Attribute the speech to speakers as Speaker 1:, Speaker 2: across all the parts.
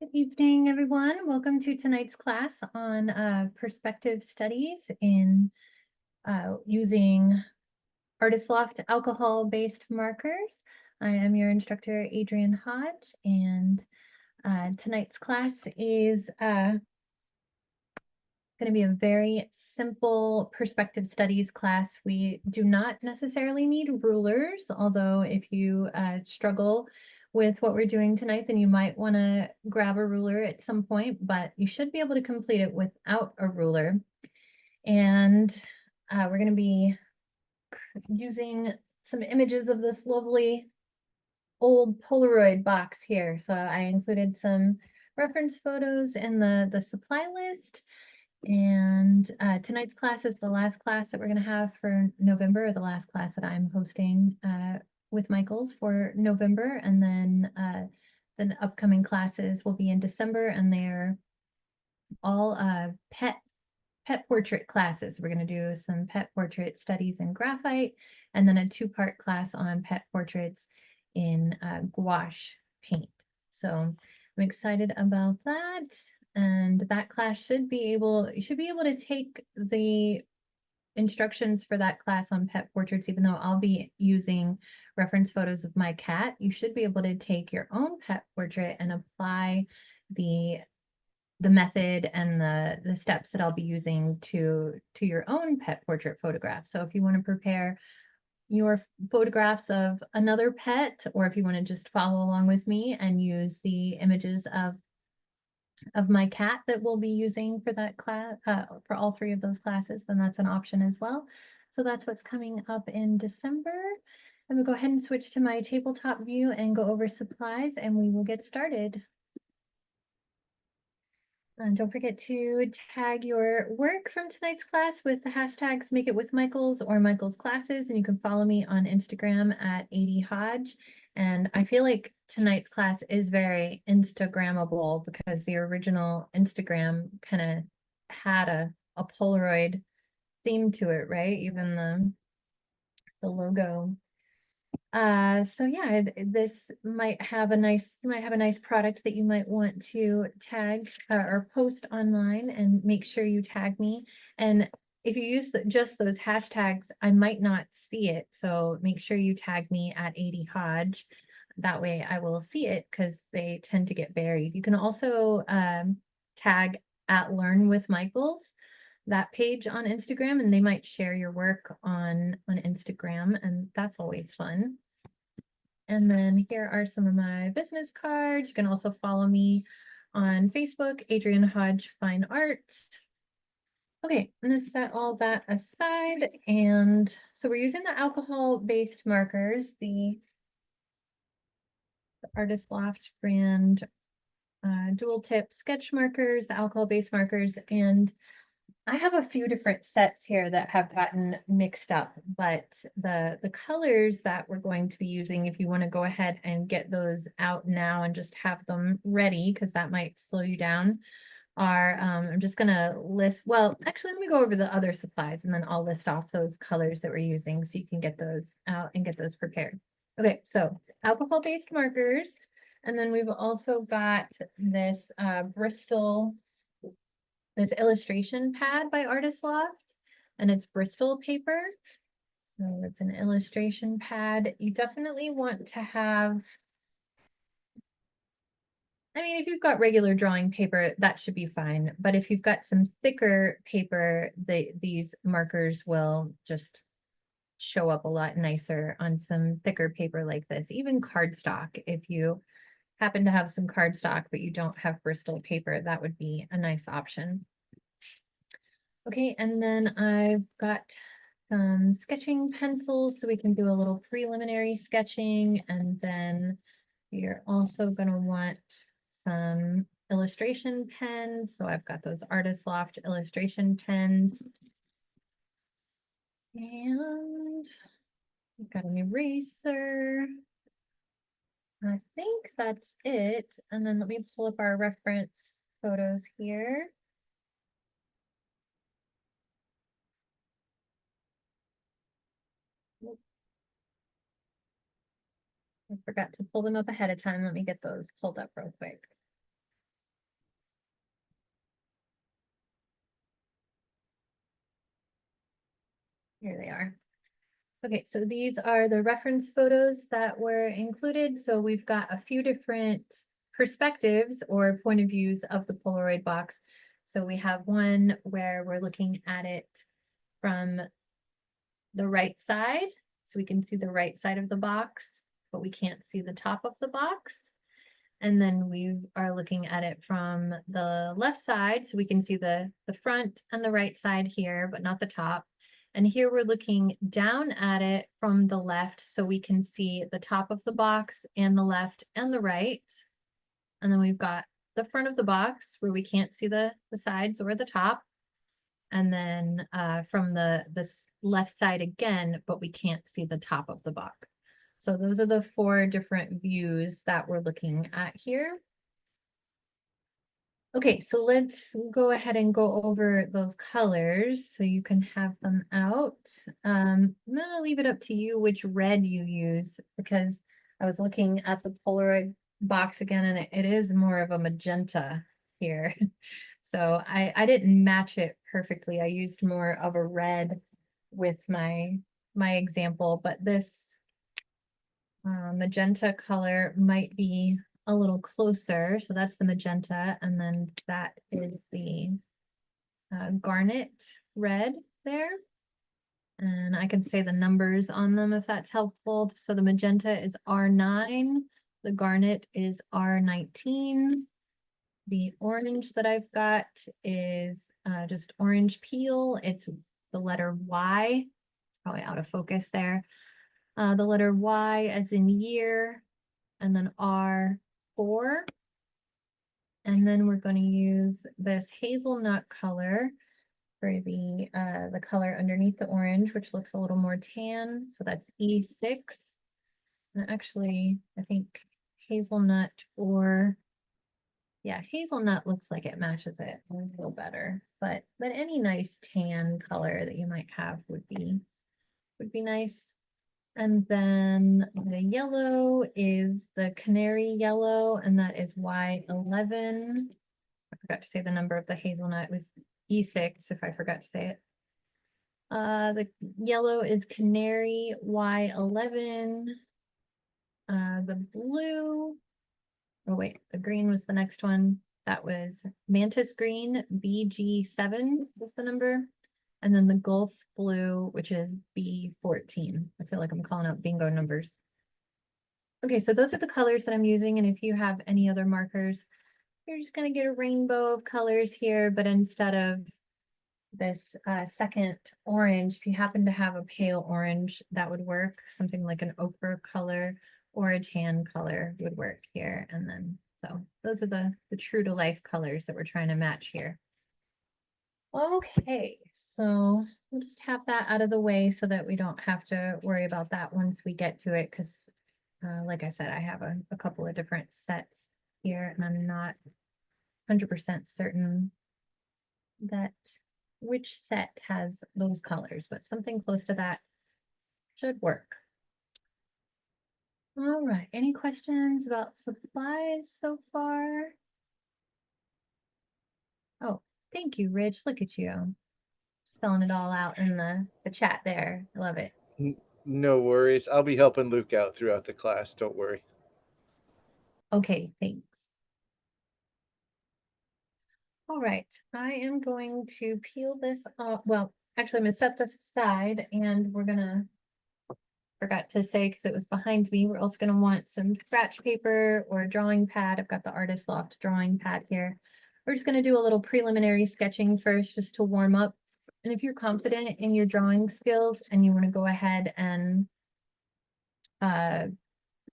Speaker 1: Good evening, everyone. Welcome to tonight's class on perspective studies in using Artist Loft alcohol-based markers. I am your instructor, Adrienne Hodge, and tonight's class is going to be a very simple perspective studies class. We do not necessarily need rulers, although if you struggle with what we're doing tonight, then you might want to grab a ruler at some point, but you should be able to complete it without a ruler. And we're going to be using some images of this lovely old Polaroid box here. So I included some reference photos in the supply list. And tonight's class is the last class that we're going to have for November, the last class that I'm hosting with Michaels for November. And then the upcoming classes will be in December, and they're all pet portrait classes. We're going to do some pet portrait studies in graphite, and then a two-part class on pet portraits in gouache paint. So I'm excited about that. And that class should be able, you should be able to take the instructions for that class on pet portraits, even though I'll be using reference photos of my cat. You should be able to take your own pet portrait and apply the method and the steps that I'll be using to your own pet portrait photograph. So if you want to prepare your photographs of another pet, or if you want to just follow along with me and use the images of my cat that we'll be using for that class, for all three of those classes, then that's an option as well. So that's what's coming up in December. I'm gonna go ahead and switch to my tabletop view and go over supplies, and we will get started. And don't forget to tag your work from tonight's class with the hashtags Make It With Michaels or Michaels Classes, and you can follow me on Instagram at AD And I feel like tonight's class is very Instagrammable because the original Instagram kind of had a Polaroid theme to it, right? Even the logo. So yeah, this might have a nice, you might have a nice product that you might want to tag or post online, and make sure you tag me. And if you use just those hashtags, I might not see it. So make sure you tag me at AD Hodge. That way I will see it because they tend to get buried. You can also tag at Learn with Michaels, that page on Instagram, and they might share your work on Instagram, and that's always fun. And then here are some of my business cards. You can also follow me on Facebook, Adrienne Hodge Fine Arts. Okay, I'm gonna set all that aside. And so we're using the alcohol-based markers, the Artist Loft brand dual tip sketch markers, the alcohol-based markers, and I have a few different sets here that have gotten mixed up, but the colors that we're going to be using, if you want to go ahead and get those out now and just have them ready, because that might slow you down, are, I'm just going to list, well, actually, let me go over the other supplies and then I'll list off those colors that we're using so you can get those out and get those prepared. Okay, so alcohol-based markers. And then we've also got this Bristol, this illustration pad by Artist Loft, and it's Bristol paper. So it's an illustration pad. You definitely want to have, I mean, if you've got regular drawing paper, that should be fine. But if you've got some thicker paper, these markers will just show up a lot nicer on some thicker paper like this. Even cardstock, if you happen to have some cardstock, but you don't have Bristol paper, that would be a nice option. Okay, and then I've got some sketching pencils so we can do a little preliminary sketching, and then you're also going to want some illustration pens. So I've got those Artist Loft illustration pens. And we've got an eraser. I think that's it. And then let me pull up our reference photos here. I forgot to pull them up ahead of time. Let me get those pulled up real quick. Here they are. Okay, so these are the reference photos that were included. So we've got a few different perspectives or point of views of the Polaroid box. So we have one where we're looking at it from the right side. So we can see the right side of the box, but we can't see the top of the box. And then we are looking at it from the left side, so we can see the front and the right side here, but not the top. And here we're looking down at it from the left, so we can see the top of the box and the left and the right. And then we've got the front of the box where we can't see the sides or the top. And then from the left side again, but we can't see the top of the box. So those are the 4 different views that we're looking at here. Okay, so let's go ahead and go over those colors so you can have them out. I'm gonna leave it up to you which red you use, because I was looking at the Polaroid box again and it is more of a magenta here. So I didn't match it perfectly. I used more of a red with my example, but this magenta color might be a little closer. So that's the magenta, and then that is the garnet red there. And I can say the numbers on them if that's helpful. So the magenta is R9, the garnet is R19. The orange that I've got is just orange peel. It's the letter Y, probably out of focus there. The letter Y as in year, and then R4. And then we're going to use this hazelnut color for the color underneath the orange, which looks a little more tan. So that's E6. And actually, I think hazelnut hazelnut looks like it matches it a little better. But any nice tan color that you might have would be nice. And then the yellow is the canary yellow, and that is Y11. I forgot to say the number of the hazelnut. It was E6 if I forgot to say it. The yellow is canary Y11. The blue, oh wait, the green was the next one. That was mantis green, BG7 was the number. And then the Gulf blue, which is B14. I feel like I'm calling out bingo numbers. Okay, so those are the colors that I'm using. And if you have any other markers, you're just going to get a rainbow of colors here. But instead of this second orange, if you happen to have a pale orange, that would work. Something like an ochre color or a tan color would work here. And then, so those are the true to life colors that we're trying to match here. Okay, so we'll just have that out of the way so that we don't have to worry about that once we get to it, because like I said, I have a couple of different sets here, and I'm not 100% certain that which set has those colors, but something close to that should work. All right, any questions about supplies so far? Oh, thank you, Rich. Look at you. Spelling it all out in the chat there. I love it.
Speaker 2: No worries. I'll be helping Luke out throughout the class. Don't worry.
Speaker 1: Okay, thanks. All right, I am going to peel this off. Well, actually, I'm gonna set this aside, and we're gonna, forgot to say because it was behind me, we're also gonna want some scratch paper or a drawing pad. I've got the Artist Loft drawing pad here. We're just gonna do a little preliminary sketching first just to warm up. And if you're confident in your drawing skills and you want to go ahead and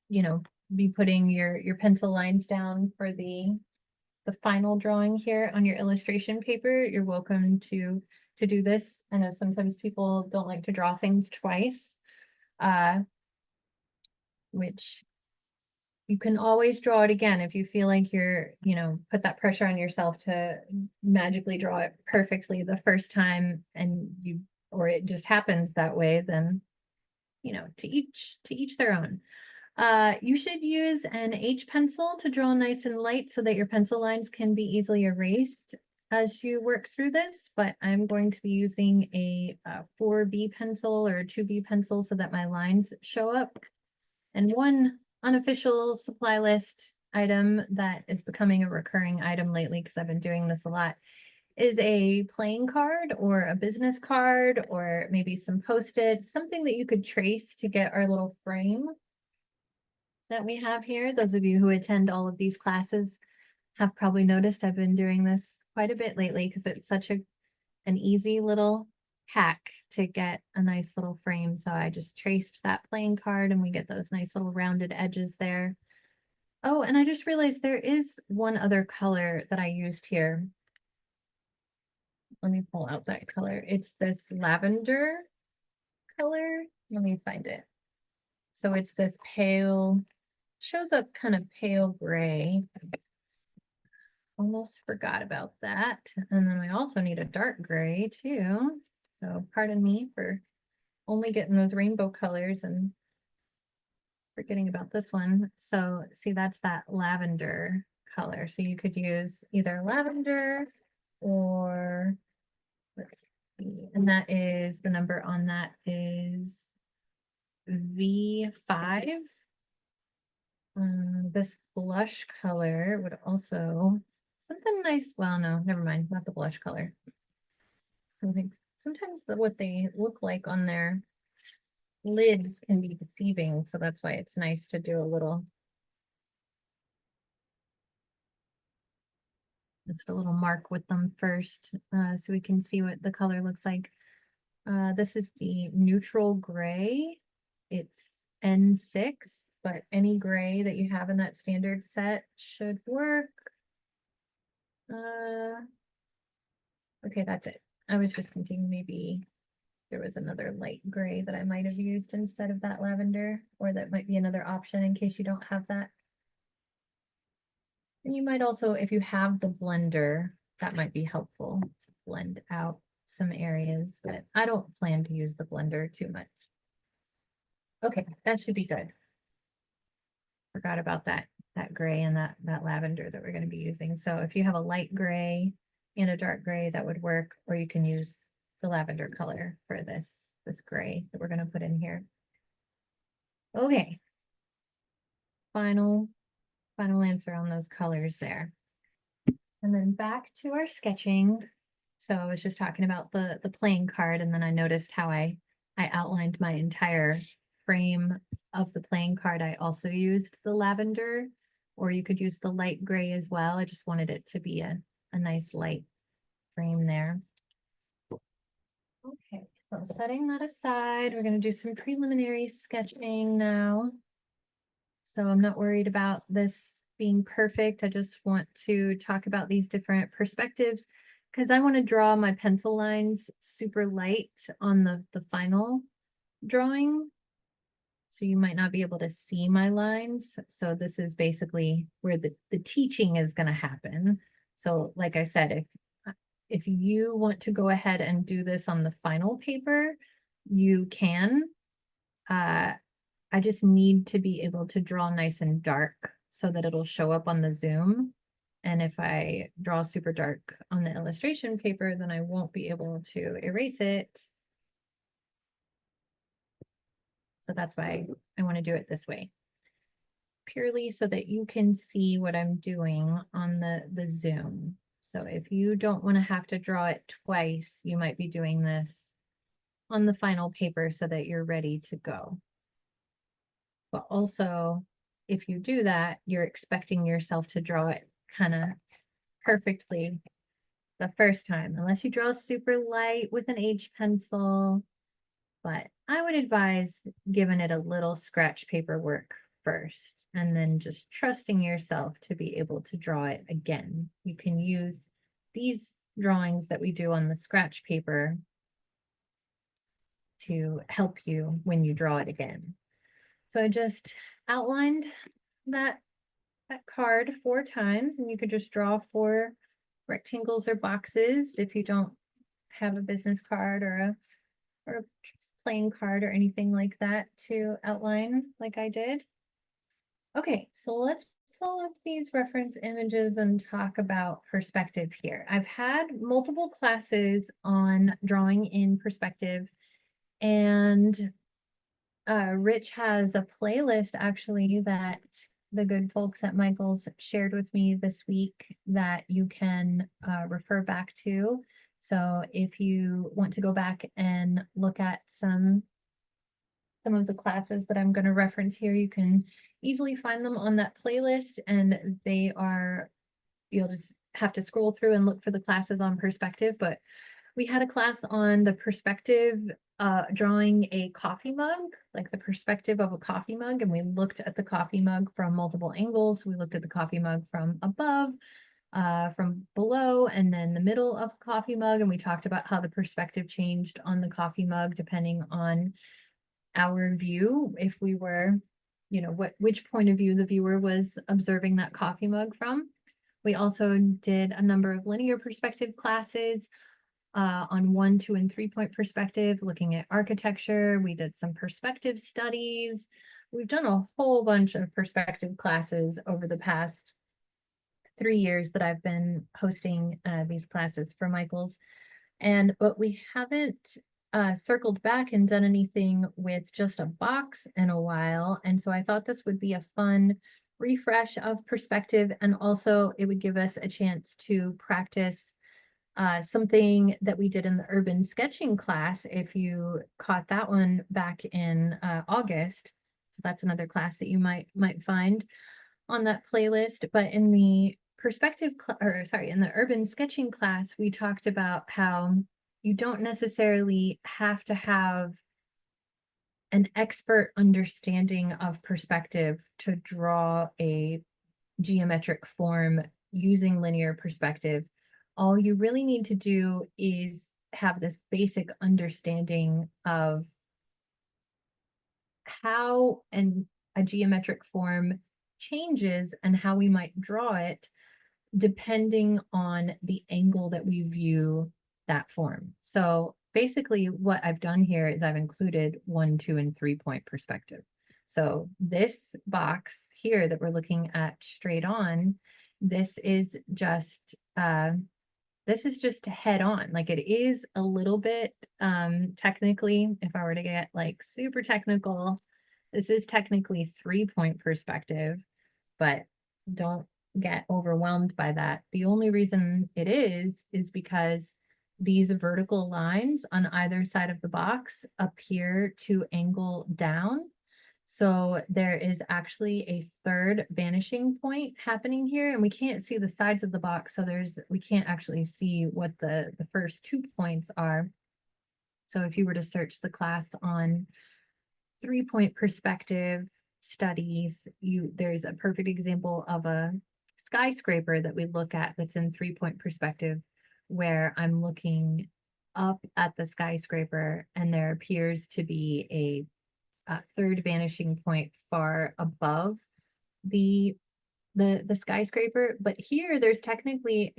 Speaker 1: you know, be putting your pencil lines down for the final drawing here on your illustration paper, you're welcome to do this. I know sometimes people don't like to draw things twice, which you can always draw it again if you feel like you're, put that pressure on yourself to magically draw it perfectly the first time or it just happens that way, then, to each their own. You should use an H pencil to draw nice and light so that your pencil lines can be easily erased. as you work through this, but I'm going to be using a 4B pencil or a 2B pencil so that my lines show up. And one unofficial supply list item that is becoming a recurring item lately, because I've been doing this a lot, is a playing card or a business card or maybe some Post-its, something that you could trace to get our little frame that we have here. Those of you who attend all of these classes have probably noticed I've been doing this quite a bit lately because it's such an easy little hack to get a nice little frame. So I just traced that playing card and we get those nice little rounded edges there. Oh, and I just realized there is one other color that I used here. Let me pull out that color. It's this lavender color. Let me find it. So it's this pale, shows up kind of pale gray. Almost forgot about that. And then we also need a dark gray too. So pardon me for only getting those rainbow colors and forgetting about this one. So see, that's that lavender color. So you could use either lavender or, let's see, and that is, the number on that is V5. This blush color would also, something nice. Well, no, never mind. Not the blush color. I think sometimes what they look like on their lids can be deceiving. So that's why it's nice to do a little, just a little mark with them first, so we can see what the color looks like. This is the neutral gray. It's N6, but any gray that you have in that standard set should work. Okay, that's it. I was just thinking maybe there was another light gray that I might have used instead of that lavender, or that might be another option in case you don't have that. And you might also, if you have the blender, that might be helpful to blend out some areas, but I don't plan to use the blender too much. Okay, that should be good. Forgot about that gray and that lavender that we're going to be using. So if you have a light gray and a dark gray, that would work, or you can use the lavender color for this gray that we're going to put in here. Okay. Final answer on those colors there. And then back to our sketching. So I was just talking about the playing card, and then I noticed how I outlined my entire frame of the playing card. I also used the lavender, or you could use the light gray as well. I just wanted it to be a nice light frame there. Okay, so setting that aside, we're going to do some preliminary sketching now. So I'm not worried about this being perfect. I just want to talk about these different perspectives because I want to draw my pencil lines super light on the final drawing. So you might not be able to see my lines. So this is basically where the teaching is going to happen. So like I said, if you want to go ahead and do this on the final paper, you can. I just need to be able to draw nice and dark so that it'll show up on the Zoom. And if I draw super dark on the illustration paper, then I won't be able to erase it. So that's why I want to do it this way, purely so that you can see what I'm doing on the Zoom. So if you don't want to have to draw it twice, you might be doing this on the final paper so that you're ready to go. But also, if you do that, you're expecting yourself to draw it kind of perfectly the first time, unless you draw super light with an H pencil. But I would advise giving it a little scratch paper work first, and then just trusting yourself to be able to draw it again. You can use these drawings that we do on the scratch paper to help you when you draw it again. So I just outlined that card 4 times, and you could just draw 4 rectangles or boxes if you don't have a business card or a playing card or anything like that to outline like I did. Okay, so let's pull up these reference images and talk about perspective here. I've had multiple classes on drawing in perspective, and Rich has a playlist actually that the good folks at Michael's shared with me this week that you can refer back to. So if you want to go back and look at some of the classes that I'm going to reference here, you can easily find them on that playlist, and they are, you'll just have to scroll through and look for the classes on perspective. But we had a class on the perspective, drawing a coffee mug, like the perspective of a coffee mug, and we looked at the coffee mug from multiple angles. We looked at the coffee mug from above, from below, and then the middle of the coffee mug, and we talked about how the perspective changed on the coffee mug depending on our view, if we were, which point of view the viewer was observing that coffee mug from. We also did a number of linear perspective classes on 1, 2, and 3-point perspective, looking at architecture. We did some perspective studies. We've done a whole bunch of perspective classes over the past 3 years that I've been hosting these classes for Michael's. But we haven't circled back and done anything with just a box in a while. And so I thought this would be a fun refresh of perspective. And also it would give us a chance to practice something that we did in the urban sketching class, if you caught that one back in August. So that's another class that you might find on that playlist. But in the in the urban sketching class, we talked about how you don't necessarily have to have an expert understanding of perspective to draw a geometric form using linear perspective. All you really need to do is have this basic understanding of how a geometric form changes and how we might draw it depending on the angle that we view that form. So basically what I've done here is I've included 1, 2, and 3-point perspective. So this box here that we're looking at straight on, this is just head on. Like, it is a little bit technically, if I were to get like super technical, this is technically 3-point perspective, but don't get overwhelmed by that. The only reason it is because these vertical lines on either side of the box appear to angle down. So there is actually a third vanishing point happening here, and we can't see the sides of the box. So we can't actually see what the first 2 points are. So if you were to search the class on 3-point perspective studies, there's a perfect example of a skyscraper that we look at that's in 3-point perspective, where I'm looking up at the skyscraper and there appears to be a third vanishing point far above the skyscraper. But here there's technically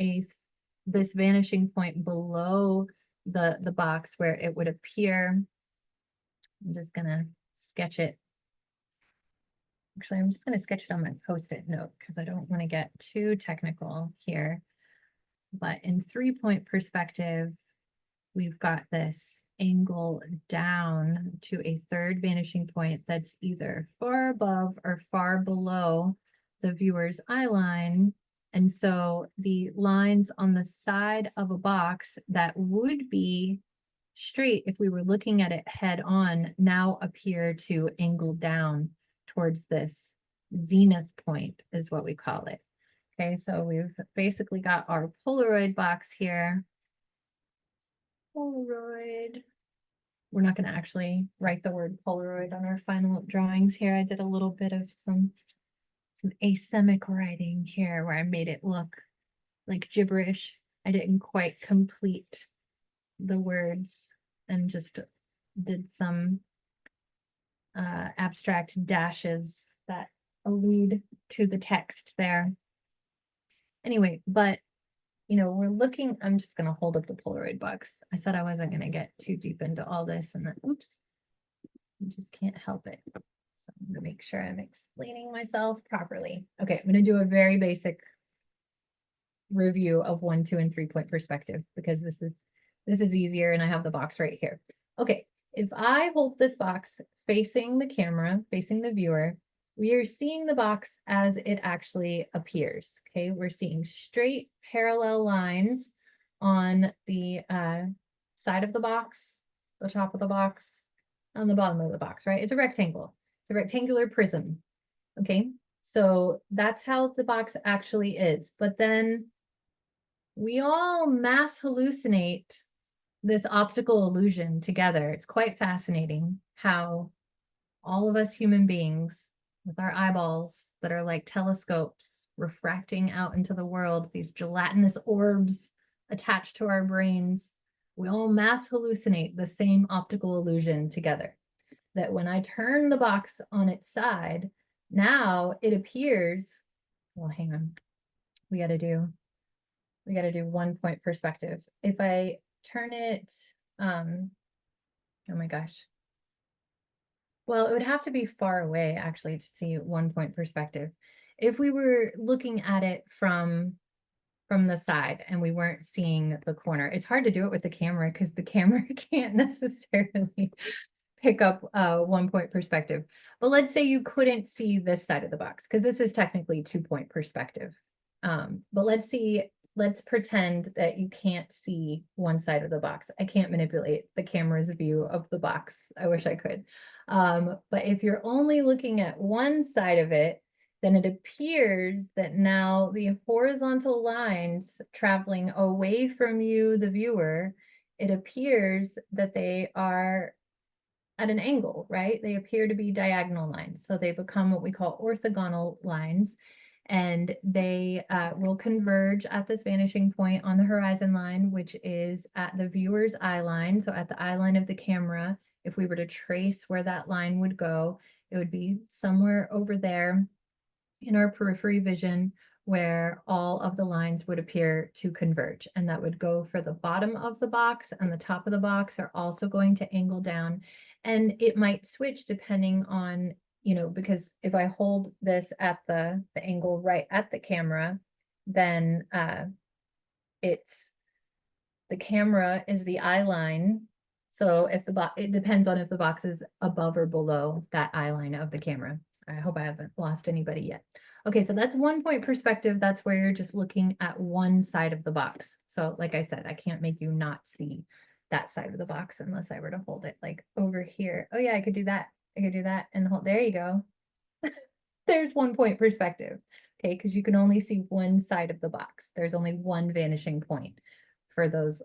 Speaker 1: this vanishing point below the box where it would appear. I'm just gonna sketch it. Actually, I'm just going to sketch it on my Post-it note because I don't want to get too technical here. But in 3-point perspective, we've got this angle down to a third vanishing point that's either far above or far below the viewer's eye line. And so the lines on the side of a box that would be straight if we were looking at it head on now appear to angle down towards this zenith point, is what we call it. Okay, so we've basically got our Polaroid box here. Polaroid. We're not going to actually write the word Polaroid on our final drawings here. I did a little bit of some asemic writing here where I made it look like gibberish. I didn't quite complete the words and just did some abstract dashes that allude to the text there. Anyway, but we're looking, I'm just going to hold up the Polaroid box. I said I wasn't going to get too deep into all this, and then, oops, I just can't help it. So I'm I'm gonna make sure I'm explaining myself properly. Okay, I'm gonna do a very basic review of 1, 2, and 3-point perspective because this is easier and I have the box right here. Okay, if I hold this box facing the camera, facing the viewer, we are seeing the box as it actually appears. Okay, we're seeing straight parallel lines on the side of the box, the top of the box, on the bottom of the box, right? It's a rectangle. It's a rectangular prism. Okay, so that's how the box actually is. But then we all mass hallucinate this optical illusion together. It's quite fascinating how all of us human beings with our eyeballs that are like telescopes refracting out into the world, these gelatinous orbs attached to our brains, we all mass hallucinate the same optical illusion together. That when I turn the box on its side, now it appears, well, hang on, we got to do 1-point perspective. If I turn it, oh my gosh. Well, it would have to be far away actually to see 1-point perspective. If we were looking at it from the side and we weren't seeing the corner, it's hard to do it with the camera because the camera can't necessarily pick up a 1-point perspective. But let's say you couldn't see this side of the box because this is technically 2-point perspective. But let's pretend that you can't see one side of the box. I can't manipulate the camera's view of the box. I wish I could. But if you're only looking at one side of it, then it appears that now the horizontal lines traveling away from you, the viewer, it appears that they are at an angle, right? They appear to be diagonal lines. So they become what we call orthogonal lines, and they will converge at this vanishing point on the horizon line, which is at the viewer's eye line. So at the eye line of the camera, if we were to trace where that line would go, it would be somewhere over there in our periphery vision where all of the lines would appear to converge. And that would go for the bottom of the box, and the top of the box are also going to angle down. And it might switch depending on, because if I hold this at the angle right at the camera, then it's the camera is the eye line. So if the box, it depends on if the box is above or below that eye line of the camera. I hope I haven't lost anybody yet. Okay, so that's 1-point perspective. That's where you're just looking at one side of the box. So like I said, I can't make you not see that side of the box unless I were to hold it like over here. Oh yeah, I could do that. I could do that and hold, there you go. There's 1-point perspective. Okay, because you can only see one side of the box. There's only one vanishing point for those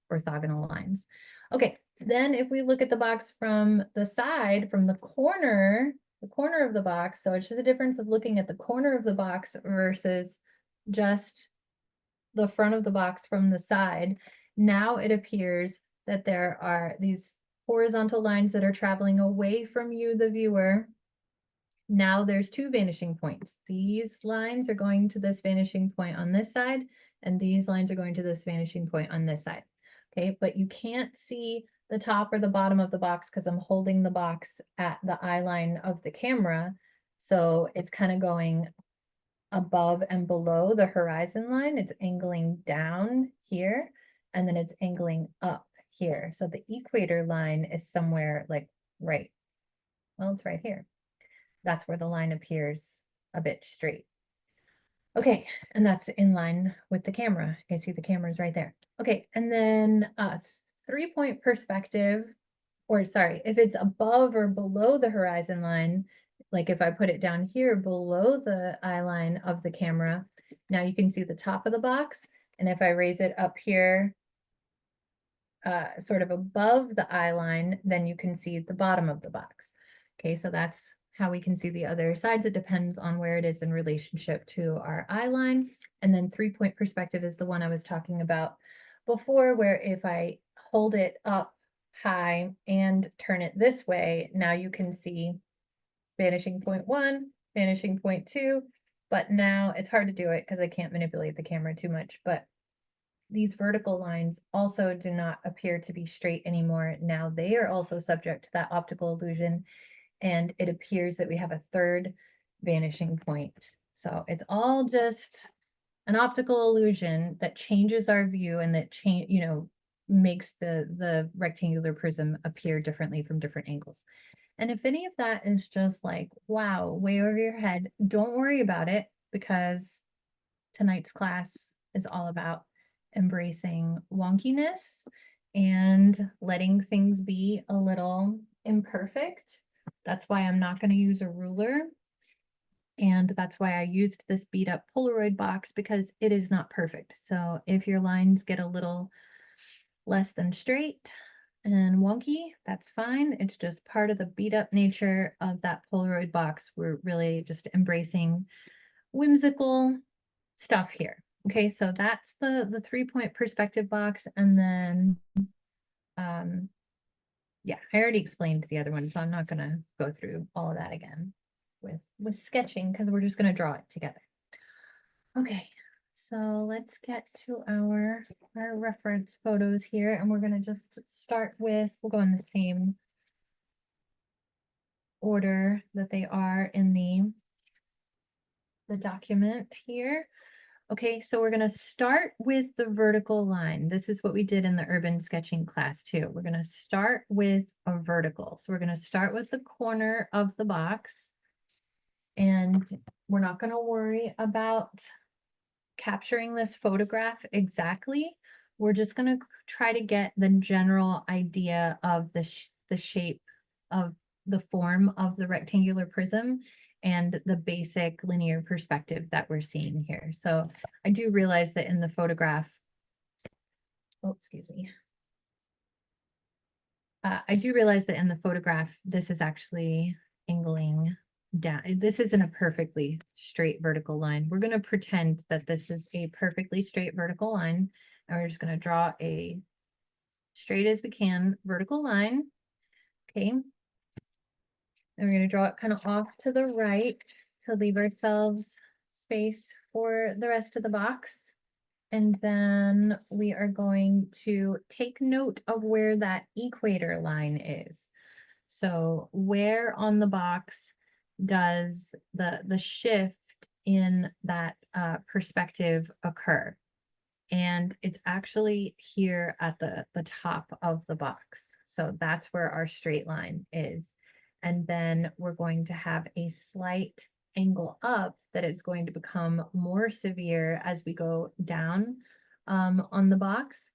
Speaker 1: orthogonal lines. Okay, then if we look at the box from the side, from the corner of the box, so it's just a difference of looking at the corner of the box versus just the front of the box from the side. Now it appears that there are these horizontal lines that are traveling away from you, the viewer. Now there's 2 vanishing points. These lines are going to this vanishing point on this side, and these lines are going to this vanishing point on this side. Okay, but you can't see the top or the bottom of the box because I'm holding the box at the eye line of the camera. So it's kind of going above and below the horizon line. It's angling down here, and then it's angling up here. So the equator line is somewhere like right. Well, it's right here. That's where the line appears a bit straight. Okay, and that's in line with the camera. You see the camera's right there. Okay, and then 3-point perspective, or sorry, if it's above or below the horizon line, like if I put it down here below the eye line of the camera, now you can see the top of the box. And if I raise it up here, sort of above the eye line, then you can see the bottom of the box. Okay, so that's how we can see the other sides. It depends on where it is in relationship to our eye line. And then 3-point perspective is the one I was talking about before, where if I hold it up high and turn it this way, now you can see vanishing point 1, vanishing point 2, but now it's hard to do it because I can't manipulate the camera too much, but these vertical lines also do not appear to be straight anymore. Now they are also subject to that optical illusion. and it appears that we have a third vanishing point. So it's all just an optical illusion that changes our view and that makes the rectangular prism appear differently from different angles. And if any of that is just like, wow, way over your head, don't worry about it, because tonight's class is all about embracing wonkiness and letting things be a little imperfect. That's why I'm not going to use a ruler. And that's why I used this beat up Polaroid box, because it is not perfect. So if your lines get a little less than straight and wonky, that's fine. It's just part of the beat up nature of that Polaroid box. We're really just embracing whimsical stuff here. Okay, so that's the 3-point perspective box. And then yeah, I already explained the other one, so I'm not gonna go through all of that again with sketching, because we're just gonna draw it together. Okay, so let's get to our reference photos here, and we're gonna just start with, we'll go in the same order that they are in the document here. Okay, so we're going to start with the vertical line. This is what we did in the urban sketching class too. We're going to start with a vertical. So we're going to start with the corner of the box, and we're not going to worry about capturing this photograph exactly. We're just going to try to get the general idea of the shape of the form of the rectangular prism and the basic linear perspective that we're seeing here. So I do realize that in the photograph, oh, excuse me. I do realize that in the photograph, this is actually angling down. This isn't a perfectly straight vertical line. We're going to pretend that this is a perfectly straight vertical line, and we're just going to draw a straight as we can vertical line. Okay. And we're going to draw it kind of off to the right to leave ourselves space for the rest of the box. And then we are going to take note of where that equator line is. So where on the box does the shift in that perspective occur? And it's actually here at the top of the box. So that's where our straight line is. And then we're going to have a slight angle up that is going to become more severe as we go down on the box.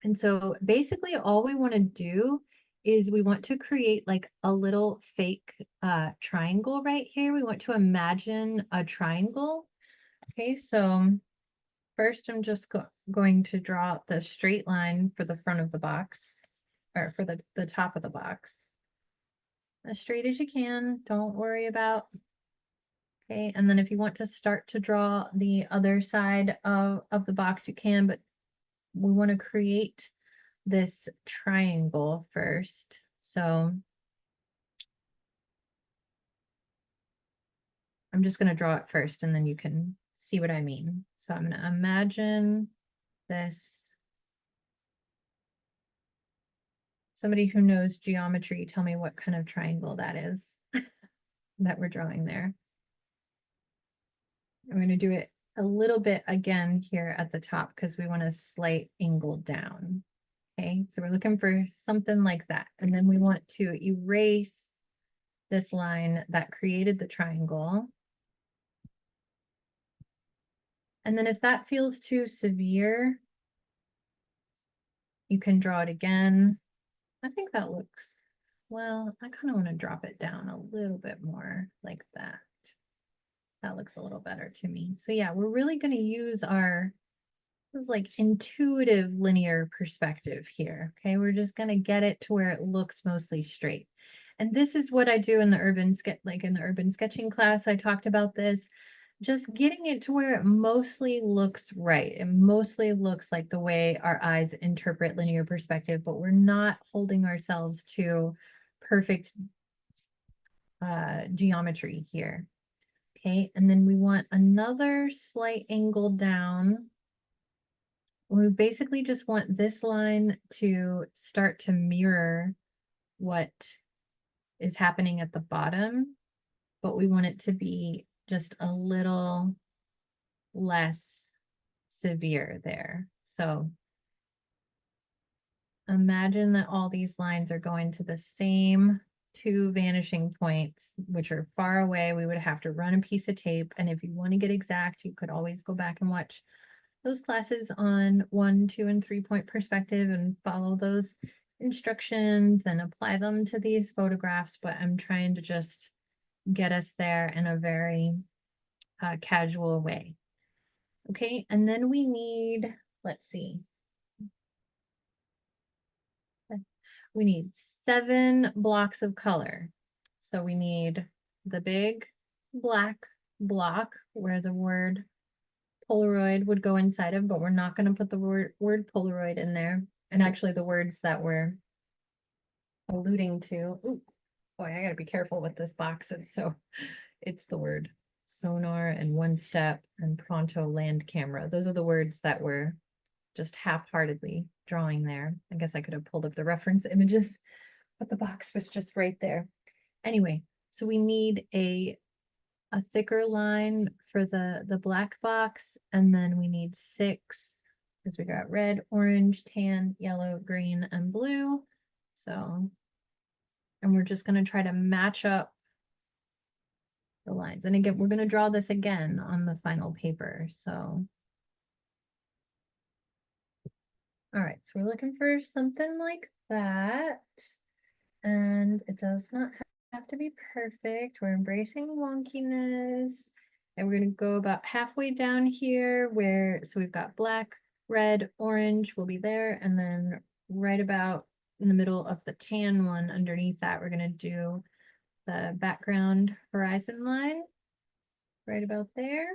Speaker 1: And so basically all we want to do is we want to create like a little fake triangle right here. We want to imagine a triangle. Okay, so first I'm just going to draw the straight line for the front of the box, or for the top of the box. As straight as you can, don't worry about. Okay, and then if you want to start to draw the other side of the box, you can, but we want to create this triangle first. So I'm just going to draw it first, and then you can see what I mean. So I'm going to imagine this. Somebody who knows geometry, tell me what kind of triangle that is that we're drawing there. I'm going to do it a little bit again here at the top because we want a slight angle down. Okay, so we're looking for something like that. And then we want to erase this line that created the triangle. And then if that feels too severe, you can draw it again. I think that looks, well, I kind of want to drop it down a little bit more like that. That looks a little better to me. So yeah, we're really going to use our, this is like intuitive linear perspective here. Okay, we're just going to get it to where it looks mostly straight. And this is what I do in the urban sketching class. I talked about this, just getting it to where it mostly looks right. It mostly looks like the way our eyes interpret linear perspective, but we're not holding ourselves to perfect geometry here. Okay, and then we want another slight angle down. We basically just want this line to start to mirror what is happening at the bottom, but we want it to be just a little less severe there. So imagine that all these lines are going to the same two vanishing points, which are far away. We would have to run a piece of tape. And if you want to get exact, you could always go back and watch those classes on 1, 2, and 3-point perspective and follow those instructions and apply them to these photographs. But I'm trying to just get us there in a very casual way. Okay, and then we need, let's see, we need 7 blocks of color. So we need the big black block where the word Polaroid would go inside of, but we're not going to put the word Polaroid in there. And actually the words that we're alluding to, ooh, boy, I gotta be careful with this box. It's the word sonar and one step and pronto land camera. Those are the words that we're just half-heartedly drawing there. I guess I could have pulled up the reference images, but the box was just right there. Anyway, so we need a thicker line for the black box, and then we need 6 because we got red, orange, tan, yellow, green, and blue. So, and we're just going to try to match up the lines. And again, we're going to draw this again on the final paper. So, all right, so we're looking for something like that. And it does not have to be perfect. We're embracing wonkiness. And we're going to go about halfway down here so we've got black, red, orange will be there. And then right about in the middle of the tan one underneath that, we're going to do the background horizon line right about there.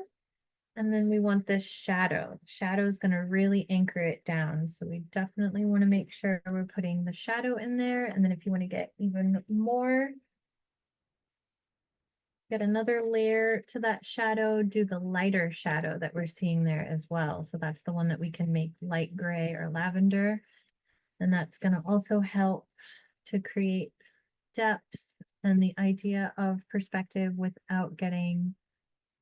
Speaker 1: And then we want this shadow. Shadow is going to really anchor it down. So we definitely want to make sure we're putting the shadow in there. And then if you want to get even more, get another layer to that shadow, do the lighter shadow that we're seeing there as well. So that's the one that we can make light gray or lavender. And that's going to also help to create depth and the idea of perspective without getting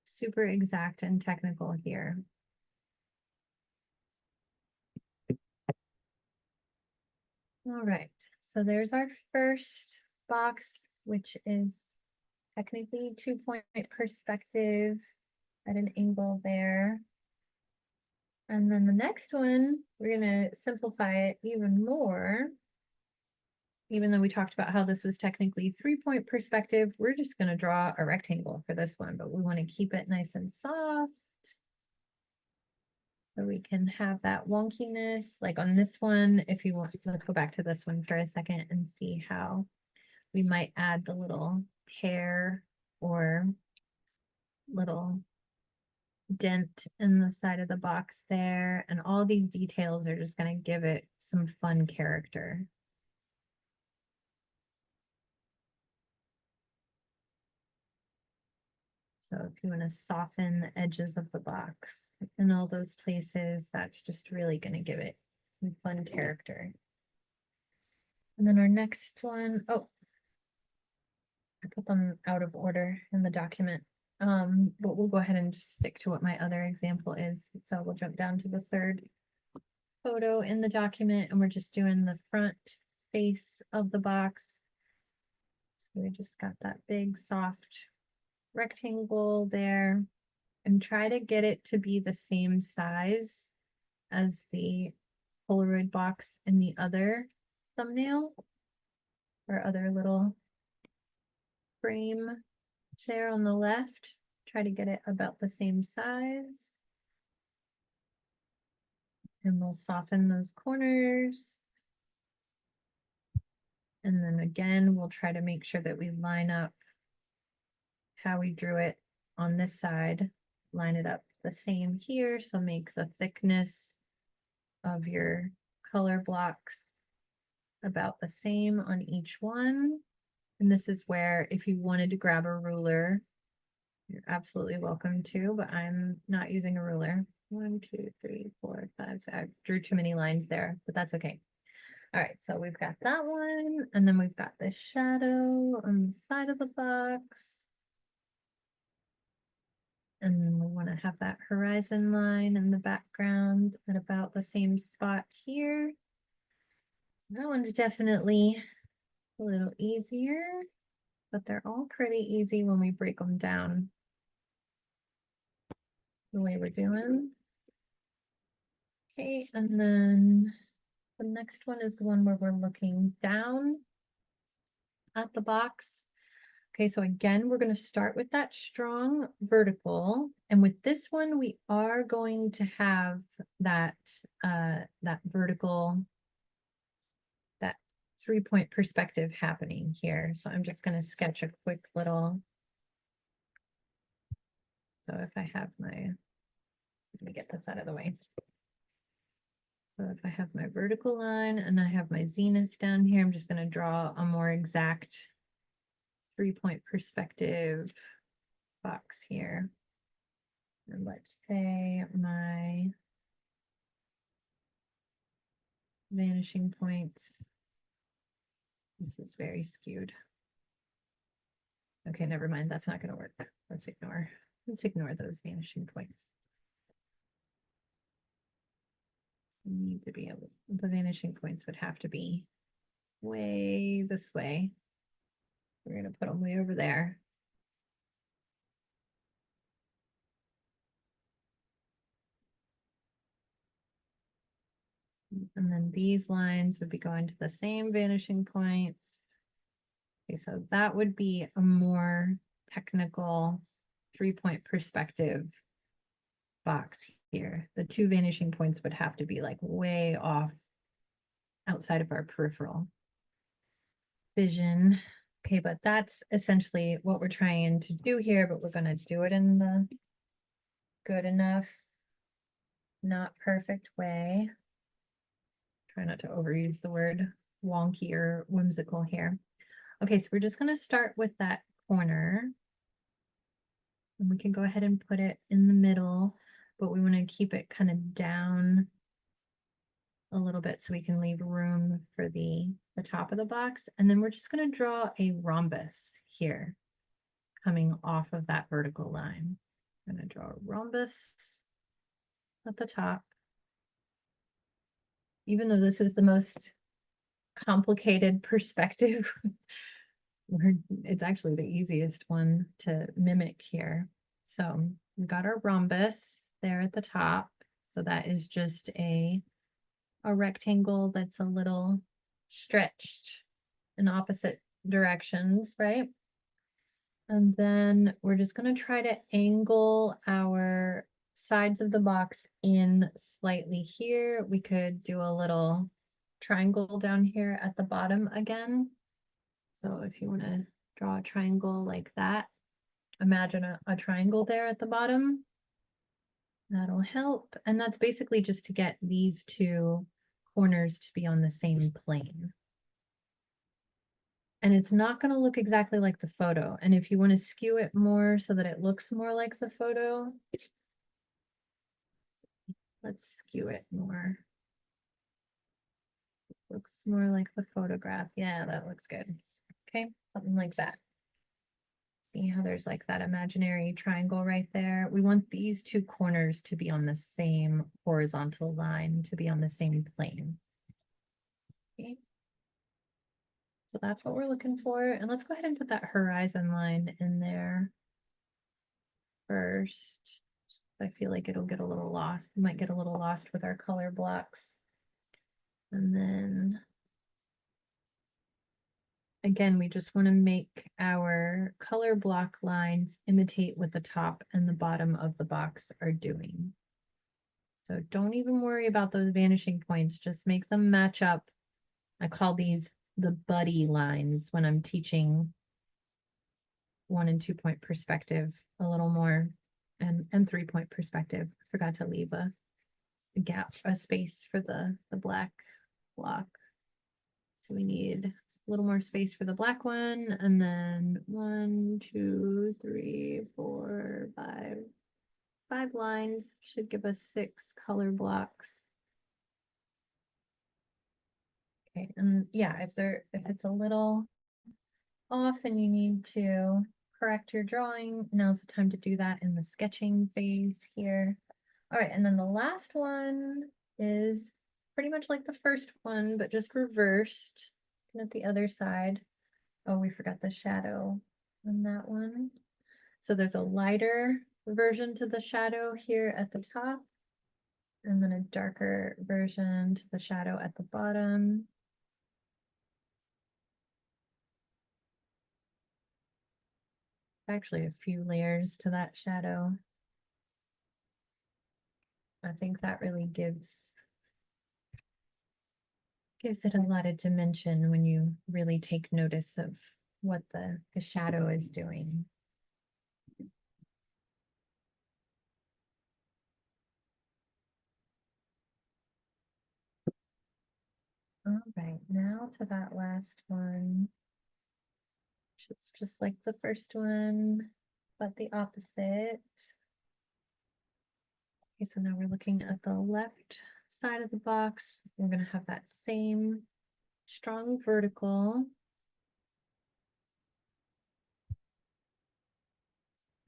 Speaker 1: super exact and technical here. All right, so there's our first box, which is technically 2-point perspective at an angle there. And then the next one, we're going to simplify it even more. Even though we talked about how this was technically 3-point perspective, we're just going to draw a rectangle for this one, but we want to keep it nice and soft. So we can have that wonkiness, like on this one, if you want, let's go back to this one for a second and see how we might add the little tear or little dent in the side of the box there. And all these details are just going to give it some fun character. So if you want to soften the edges of the box in all those places, that's just really going to give it some fun character. And then our next one, oh, I put them out of order in the document. But we'll go ahead and just stick to what my other example is. So we'll jump down to the third photo in the document, and we're just doing the front face of the box. So we just got that big soft rectangle there, and try to get it to be the same size as the Polaroid box in the other thumbnail or other little frame there on the left. Try to get it about the same size. And we'll soften those corners. And then again, we'll try to make sure that we line up how we drew it on this side, line it up the same here. So make the thickness of your color blocks about the same on each one. And this is where if you wanted to grab a ruler, you're absolutely welcome to, but I'm not using a ruler. 1, 2, 3, 4, 5. I drew too many lines there, but that's okay. All right, so we've got that one, and then we've got the shadow on the side of the box. And then we want to have that horizon line in the background at about the same spot here. That one's definitely a little easier, but they're all pretty easy when we break them down the way we're doing. Okay, and then the next one is the one where we're looking down at the box. Okay, so again, we're going to start with that strong vertical. And with this one, we are going to have that that vertical, that 3-point perspective happening here. So I'm just going to sketch a quick little. So if I have my, let me get this out of the way. So if I have my vertical line and I have my zenith down here, I'm just going to draw a more exact 3-point perspective box here. And let's say my vanishing points. This is very skewed. Okay, never mind. That's not going to work. Let's ignore those vanishing points. Need to be able, the vanishing points would have to be way this way. We're going to put them way over there. And then these lines would be going to the same vanishing points. Okay, so that would be a more technical 3-point perspective box here. The 2 vanishing points would have to be like way off outside of our peripheral vision. Okay, but that's essentially what we're trying to do here, but we're going to do it in the good enough, not perfect way. Try not to overuse the word wonky or whimsical here. Okay, so we're just going to start with that corner. And we can go ahead and put it in the middle, but we want to keep it kind of down a little bit so we can leave room for the top of the box. And then we're just going to draw a rhombus here coming off of that vertical line. I'm going to draw a rhombus at the top. Even though this is the most complicated perspective, it's actually the easiest one to mimic here. So we got our rhombus there at the top. So that is just a rectangle that's a little stretched in opposite directions, right? And then we're just going to try to angle our sides of the box in slightly here. We could do a little triangle down here at the bottom again. So if you want to draw a triangle like that, imagine a triangle there at the bottom. That'll help. And that's basically just to get these 2 corners to be on the same plane. And it's not going to look exactly like the photo. And if you want to skew it more so that it looks more like the photo, let's skew it more. Looks more like the photograph. Yeah, that looks good. Okay, something like that. See how there's like that imaginary triangle right there? We want these 2 corners to be on the same horizontal line, to be on the same plane. Okay. So that's what we're looking for. And let's go ahead and put that horizon line in there first. I feel like it'll get a little lost. We might get a little lost with our color blocks. And then again, we just want to make our color block lines imitate what the top and the bottom of the box are doing. So don't even worry about those vanishing points. Just make them match up. I call these the buddy lines when I'm teaching 1 and 2-point perspective a little more, and 3-point perspective. I forgot to leave a gap, a space for the black block. So we need a little more space for the black one, and then 1, 2, 3, 4, 5 lines should give us 6 color blocks. Okay, and yeah, if it's a little off and you need to correct your drawing, now's the time to do that in the sketching phase here. All right, and then the last one is pretty much like the first one, but just reversed. Looking at the other side. Oh, we forgot the shadow on that one. So there's a lighter version to the shadow here at the top, and then a darker version to the shadow at the bottom. Actually, a few layers to that shadow. I think that really gives it a lot of dimension when you really take notice of what the shadow is doing. All right, now to that last one. It's just like the first one, but the opposite. Okay, so now we're looking at the left side of the box. We're going to have that same strong vertical.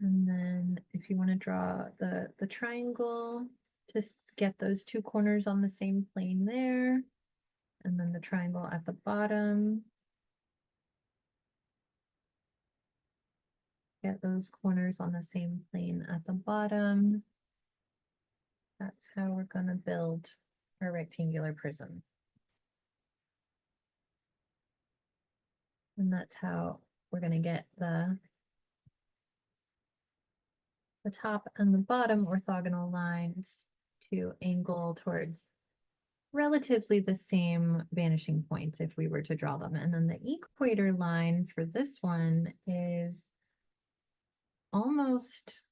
Speaker 1: And then if you want to draw the triangle, just get those two corners on the same plane there. And then the triangle at the bottom. Get those corners on the same plane at the bottom. That's how we're going to build our rectangular prism. And that's how we're going to get the top and the bottom orthogonal lines to angle towards relatively the same vanishing points if we were to draw them. And then the equator line for this one is almost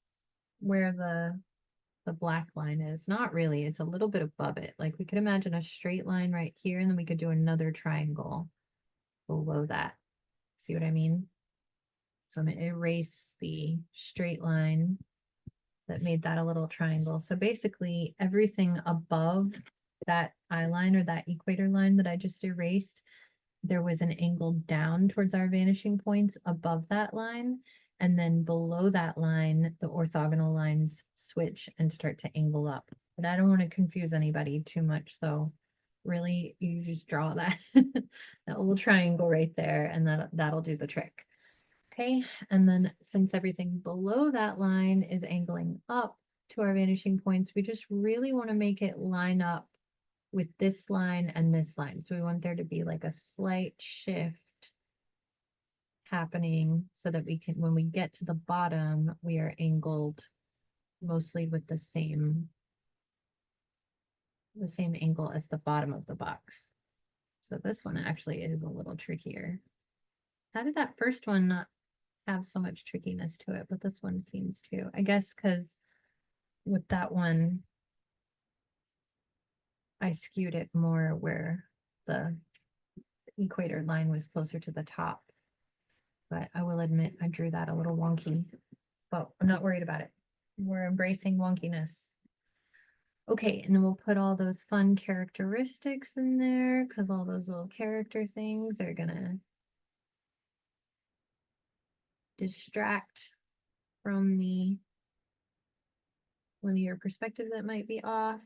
Speaker 1: where the black line is. Not really, it's a little bit above it. Like we could imagine a straight line right here, and then we could do another triangle below that. See what I mean? So I'm going to erase the straight line that made that a little triangle. So basically everything above that eye line or that equator line that I just erased, there was an angle down towards our vanishing points above that line. And then below that line, the orthogonal lines switch and start to angle up. But I don't want to confuse anybody too much. So really you just draw that, that little triangle right there, and that'll do the trick. Okay, and then since everything below that line is angling up to our vanishing points, we just really want to make it line up with this line and this line. So we want there to be like a slight shift happening so that we can, when we get to the bottom, we are angled mostly with the same angle as the bottom of the box. So this one actually is a little trickier. How did that first one not have so much trickiness to it, but this one seems to. I guess because with that one, I skewed it more where the equator line was closer to the top. But I will admit I drew that a little wonky, but I'm not worried about it. We're embracing wonkiness. Okay, and then we'll put all those fun characteristics in there because all those little character things are gonna distract from the linear perspective that might be off.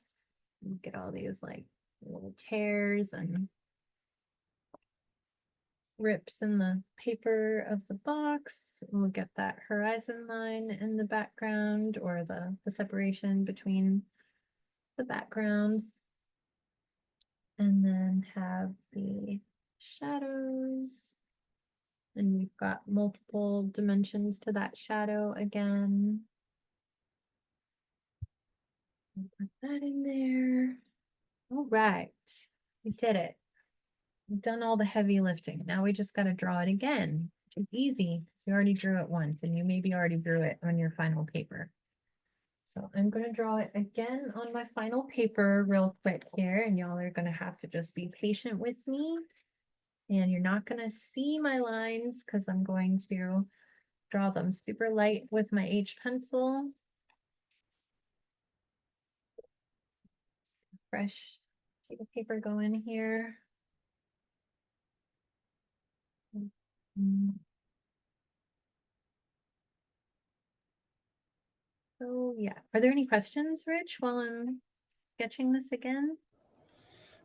Speaker 1: Look at all these like little tears and rips in the paper of the box. We'll get that horizon line in the background, or the separation between the backgrounds. And then have the shadows. And we've got multiple dimensions to that shadow again. We'll put that in there. All right, we did it. We've done all the heavy lifting. Now we just got to draw it again, which is easy because you already drew it once and you maybe already drew it on your final paper. So I'm going to draw it again on my final paper real quick here, and y'all are going to have to just be patient with me. And you're not going to see my lines because I'm going to draw them super light with my H pencil. Fresh sheet of paper going here. Mm. So yeah, are there any questions, Rich, while I'm sketching this again?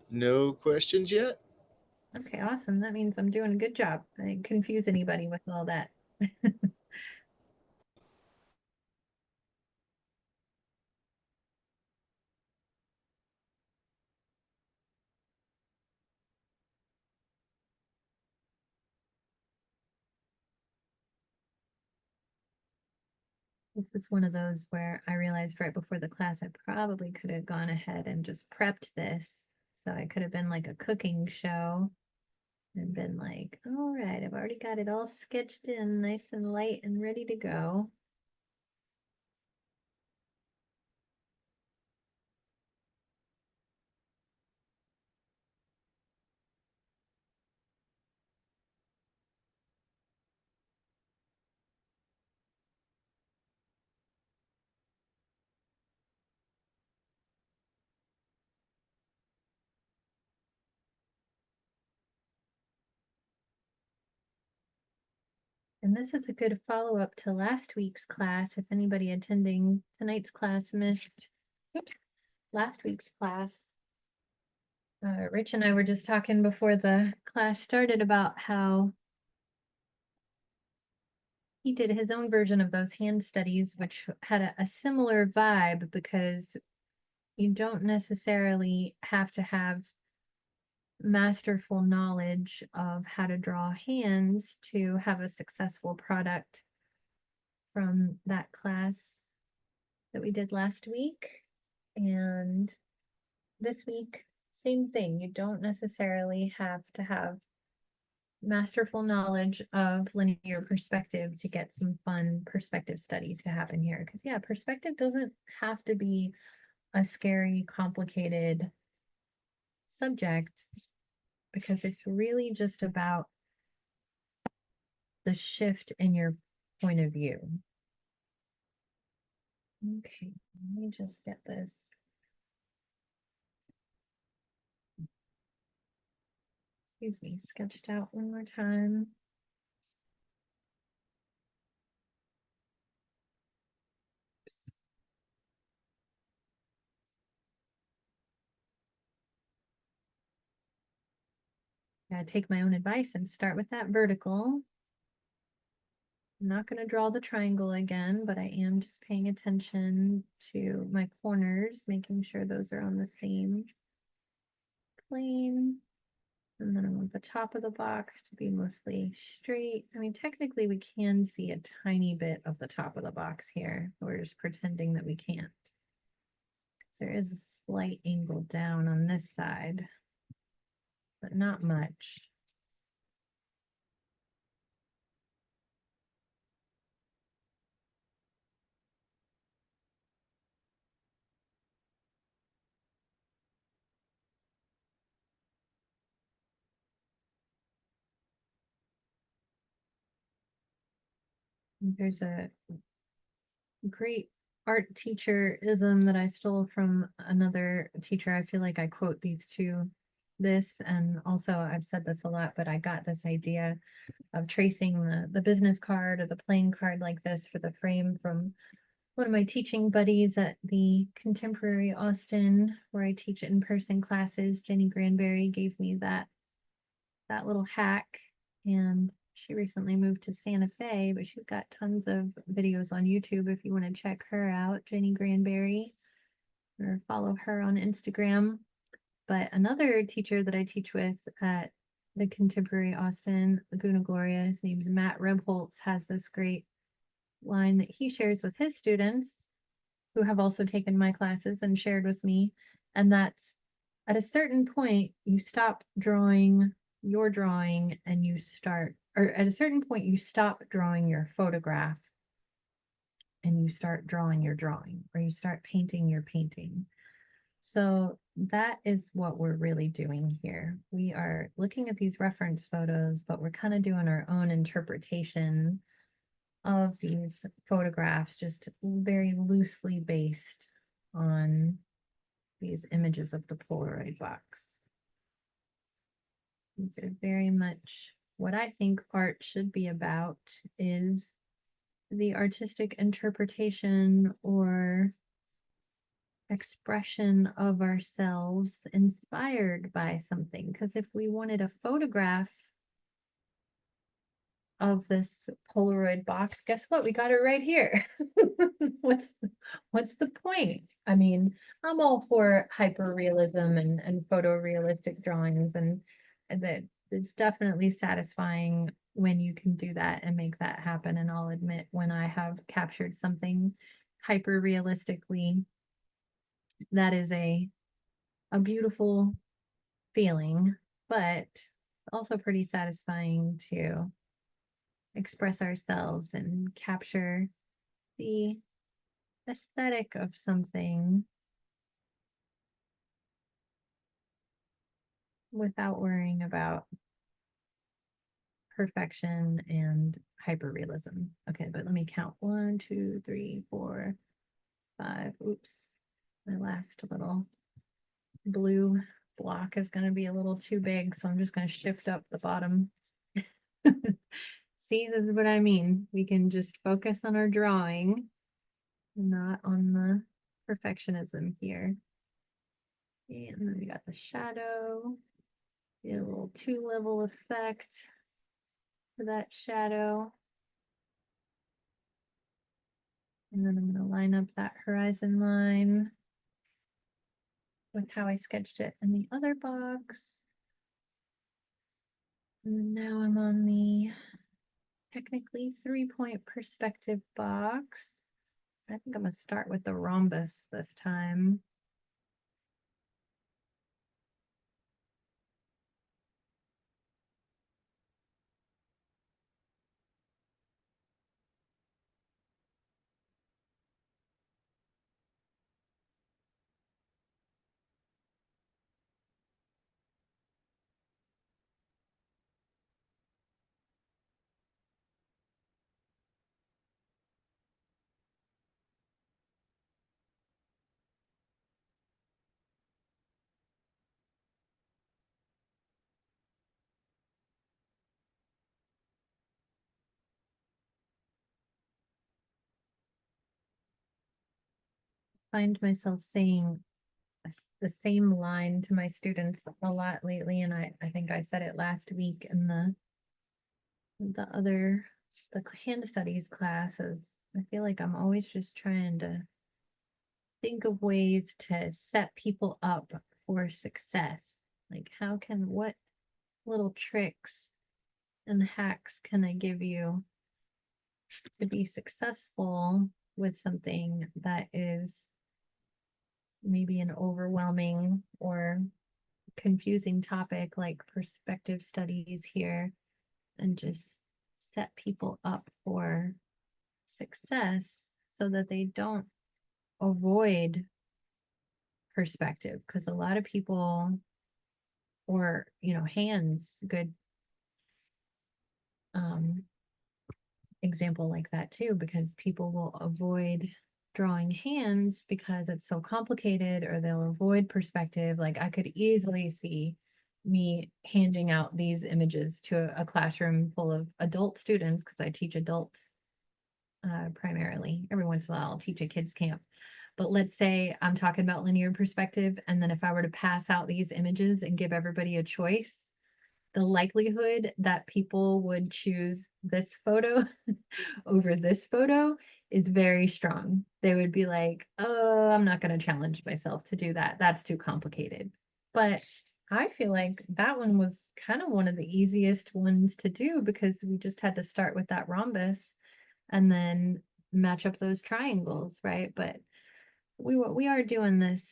Speaker 2: No questions yet?
Speaker 1: Okay, awesome. That means I'm doing a good job. I didn't confuse anybody with all that. This is one of those where I realized right before the class I probably could have gone ahead and just prepped this. So I could have been like a cooking show and been like, all right, I've already got it all sketched in nice and light and ready to go. And this is a good follow-up to last week's class. If anybody attending tonight's class missed, oops, last week's class. Rich and I were just talking before the class started about how he did his own version of those hand studies, which had a similar vibe because you don't necessarily have to have masterful knowledge of how to draw hands to have a successful product from that class that we did last week. And this week, same thing. You don't necessarily have to have masterful knowledge of linear perspective to get some fun perspective studies to happen here. Because, yeah, perspective doesn't have to be a scary, complicated subject because it's really just about the shift in your point of view. Okay, let me just get this. Excuse me, sketched out one more time. Gotta take my own advice and start with that vertical. I'm not going to draw the triangle again, but I am just paying attention to my corners, making sure those are on the same plane. And then I want the top of the box to be mostly straight. I mean, technically we can see a tiny bit of the top of the box here. We're just pretending that we can't. There is a slight angle down on this side, but not much. There's a great art teacher-ism that I stole from another teacher. I feel like I quote these two, this, and also I've said this a lot, but I got this idea of tracing the business card or the playing card like this for the frame from one of my teaching buddies at the Contemporary Austin, where I teach in-person classes. Jenny Granberry gave me that little hack, and she recently moved to Santa Fe, but she's got tons of videos on YouTube if you want to check her out, Jenny Granberry, or follow her on Instagram. But another teacher that I teach with at the Contemporary Austin, Laguna Gloria, his name's Matt Rebholz, has this great line that he shares with his students who have also taken my classes and shared with me. And that's at a certain point, you stop drawing your drawing and you start, or at a certain point, you stop drawing your photograph and you start drawing your drawing, or you start painting your painting. So that is what we're really doing here. We are looking at these reference photos, but we're kind of doing our own interpretation of these photographs, just very loosely based on these images of the Polaroid box. These are very much what I think art should be about is the artistic interpretation or expression of ourselves inspired by something. Because if we wanted a photograph of this Polaroid box, guess what? We got it right here. What's the point? I mean, I'm all for hyper realism and photorealistic drawings, and that it's definitely satisfying when you can do that and make that happen. And I'll admit, when I have captured something hyper realistically, that is a beautiful feeling, but also pretty satisfying to express ourselves and capture the aesthetic of something without worrying about perfection and hyperrealism. Okay, but let me count. 1, 2, 3, 4, 5. Oops. My last little blue block is going to be a little too big, so I'm just going to shift up the bottom. See, this is what I mean. We can just focus on our drawing, not on the perfectionism here. And then we got the shadow, a little 2-level effect for that shadow. And then I'm going to line up that horizon line with how I sketched it in the other box. And now I'm on the technically 3-point perspective box. I think I'm going to start with the rhombus this time. Find myself saying the same line to my students a lot lately, and I think I said it last week in the other the hand studies classes. I feel like I'm always just trying to think of ways to set people up for success. Like, what little tricks and hacks can I give you to be successful with something that is maybe an overwhelming or confusing topic like perspective studies here, and just set people up for success so that they don't avoid perspective, because a lot of people, or hands, good example like that too, because people will avoid drawing hands because it's so complicated, or they'll avoid perspective. Like, I could easily see me handing out these images to a classroom full of adult students, because I teach adults primarily. Every once in a while I'll teach a kids camp, but let's say I'm talking about linear perspective, and then if I were to pass out these images and give everybody a choice, the likelihood that people would choose this photo over this photo is very strong. They would be like, oh, I'm not going to challenge myself to do that. That's too complicated. But I feel like that one was kind of one of the easiest ones to do, because we just had to start with that rhombus and then match up those triangles, right? But we are doing this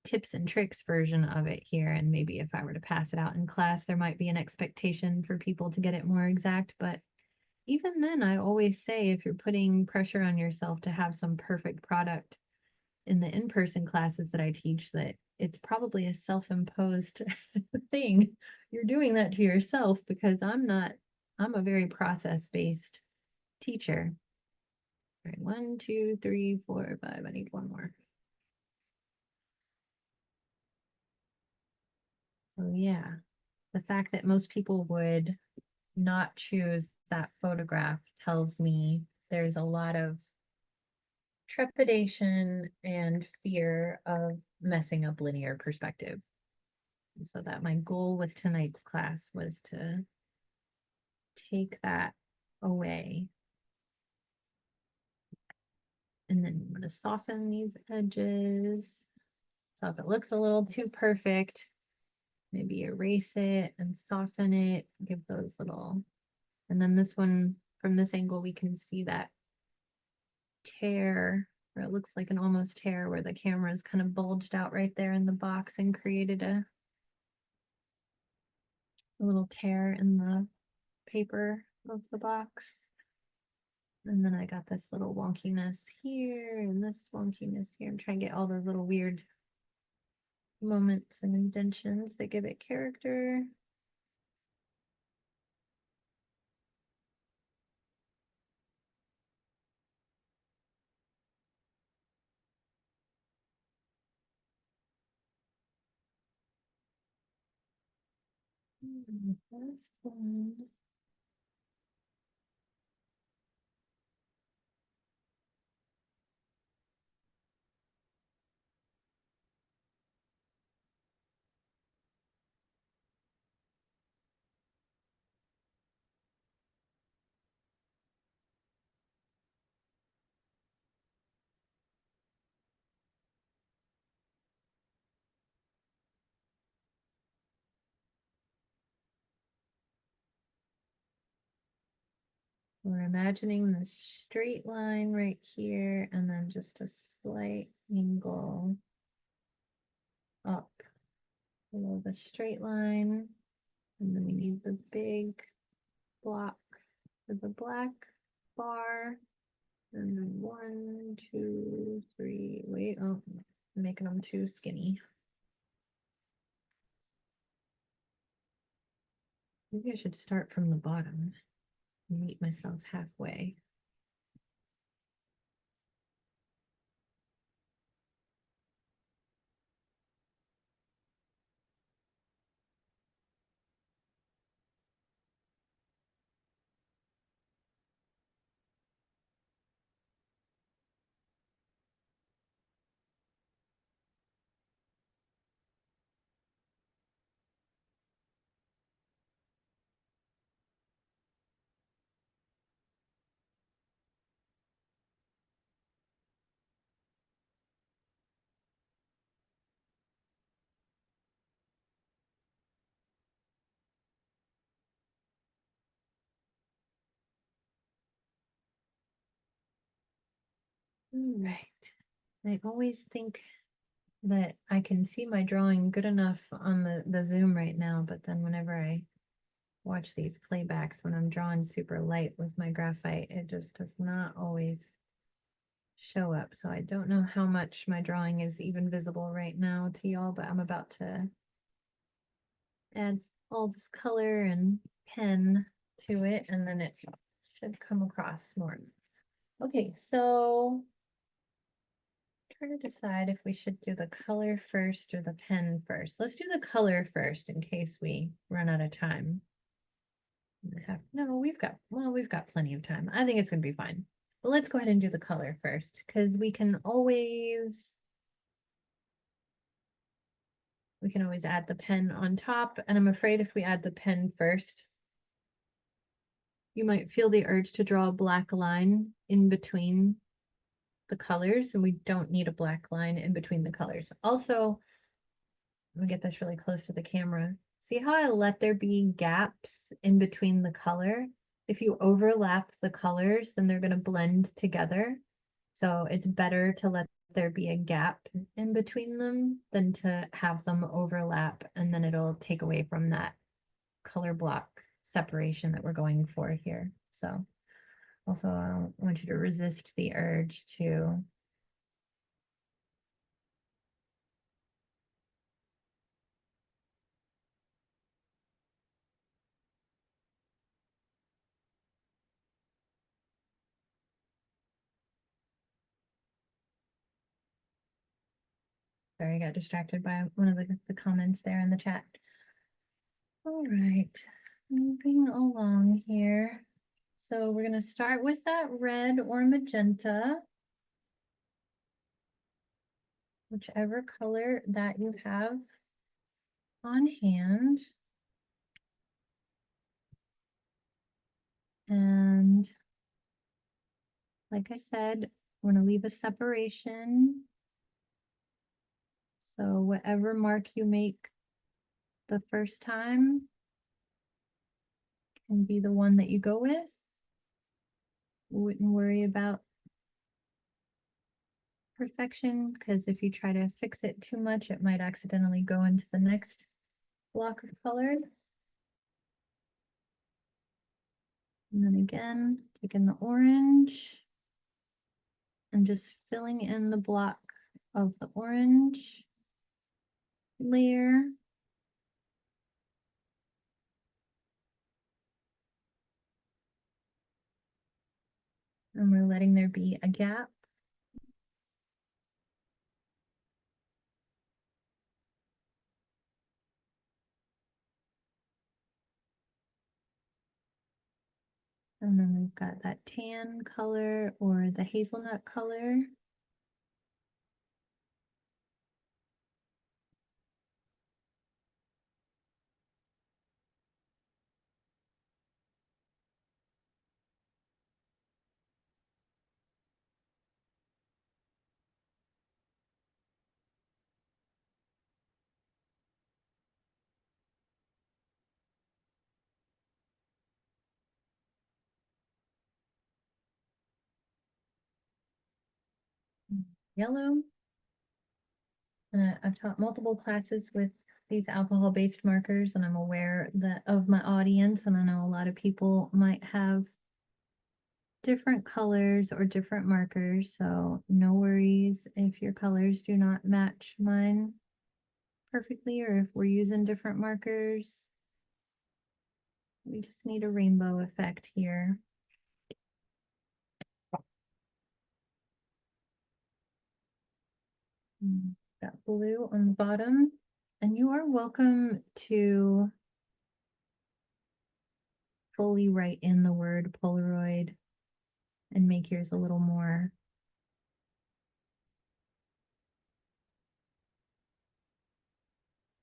Speaker 1: tips and tricks version of it here, and maybe if I were to pass it out in class, there might be an expectation for people to get it more exact. But even then, I always say, if you're putting pressure on yourself to have some perfect product in the in-person classes that I teach, that it's probably a self-imposed thing. You're doing that to yourself, because I'm a very process-based teacher. All right, 1, 2, 3, 4, 5. I need one more. Oh yeah, the fact that most people would not choose that photograph tells me there's a lot of trepidation and fear of messing up linear perspective. And so that my goal with tonight's class was to take that away. And then I'm going to soften these edges. So if it looks a little too perfect, maybe erase it and soften it, give those little, and then this one, from this angle, we can see that tear, or it looks like an almost tear where the camera is kind of bulged out right there in the box and created a little tear in the paper of the box. And then I got this little wonkiness here and this wonkiness here. I'm trying to get all those little weird moments and indentions that give it character. Last one. We're imagining the straight line right here and then just a slight angle up below the straight line. And then we need the big block for the black bar. And then 1, 2, 3, wait, oh, I'm making them too skinny. Maybe I should start from the bottom and meet myself halfway. All right. I always think that I can see my drawing good enough on the Zoom right now, but then whenever I watch these playbacks, when I'm drawing super light with my graphite, it just does not always show up. So I don't know how much my drawing is even visible right now to y'all, but I'm about to add all this color and pen to it, and then it should come across more. Okay, so trying to decide if we should do the color first or the pen first. Let's do the color first in case we run out of time. No, we've got plenty of time. I think it's gonna be fine. But let's go ahead and do the color first, because we can always add the pen on top. And I'm afraid if we add the pen first, you might feel the urge to draw a black line in between the colors, and we don't need a black line in between the colors. Also, let me get this really close to the camera. See how I let there be gaps in between the color? If you overlap the colors, then they're going to blend together. So it's better to let there be a gap in between them than to have them overlap, and then it'll take away from that color block separation that we're going for here. So also, I want you to resist the urge to sorry, I got distracted by one of the comments there in the chat. All right, moving along here. So we're going to start with that red or magenta, whichever color that you have on hand. And like I said, we're going to leave a separation. So whatever mark you make the first time can be the one that you go with. Wouldn't worry about perfection, because if you try to fix it too much, it might accidentally go into the next block of color. And then again, taking the orange and just filling in the block of the orange layer. And we're letting there be a gap. And then we've got that tan color or the hazelnut color. Yellow. I've taught multiple classes with these alcohol-based markers, and I'm aware that of my audience, and I know a lot of people might have different colors or different markers, so no worries if your colors do not match mine perfectly, or if we're using different markers. We just need a rainbow effect here. Got blue on the bottom, and you are welcome to fully write in the word Polaroid and make yours a little more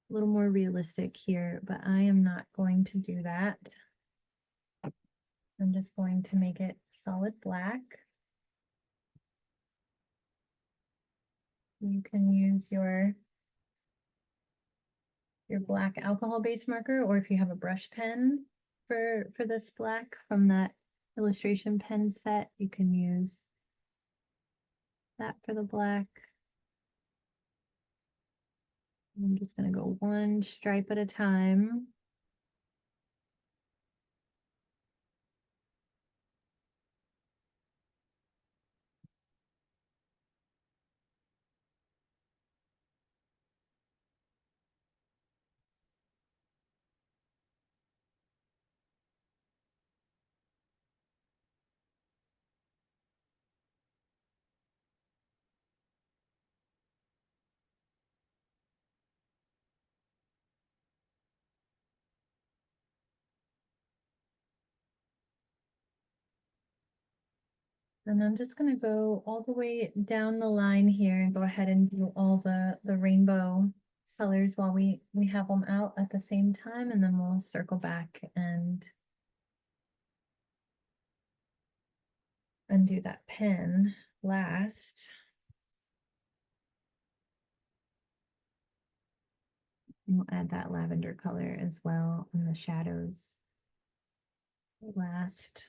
Speaker 1: realistic here, but I am not going to do that. I'm just going to make it solid black. You can use your black alcohol-based marker, or if you have a brush pen for this black from that illustration pen set, you can use that for the black. I'm just going to go one stripe at a time. And I'm just going to go all the way down the line here and go ahead and do all the rainbow colors while we have them out at the same time, and then we'll circle back and do that pen last. And we'll add that lavender color as well in the shadows last.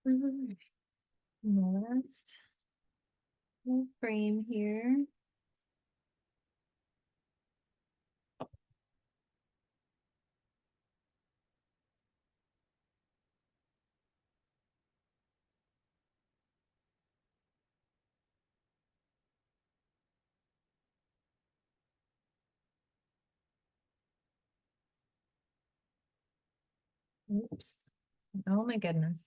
Speaker 1: Alright. And the last little frame here. Oops. Oh my goodness.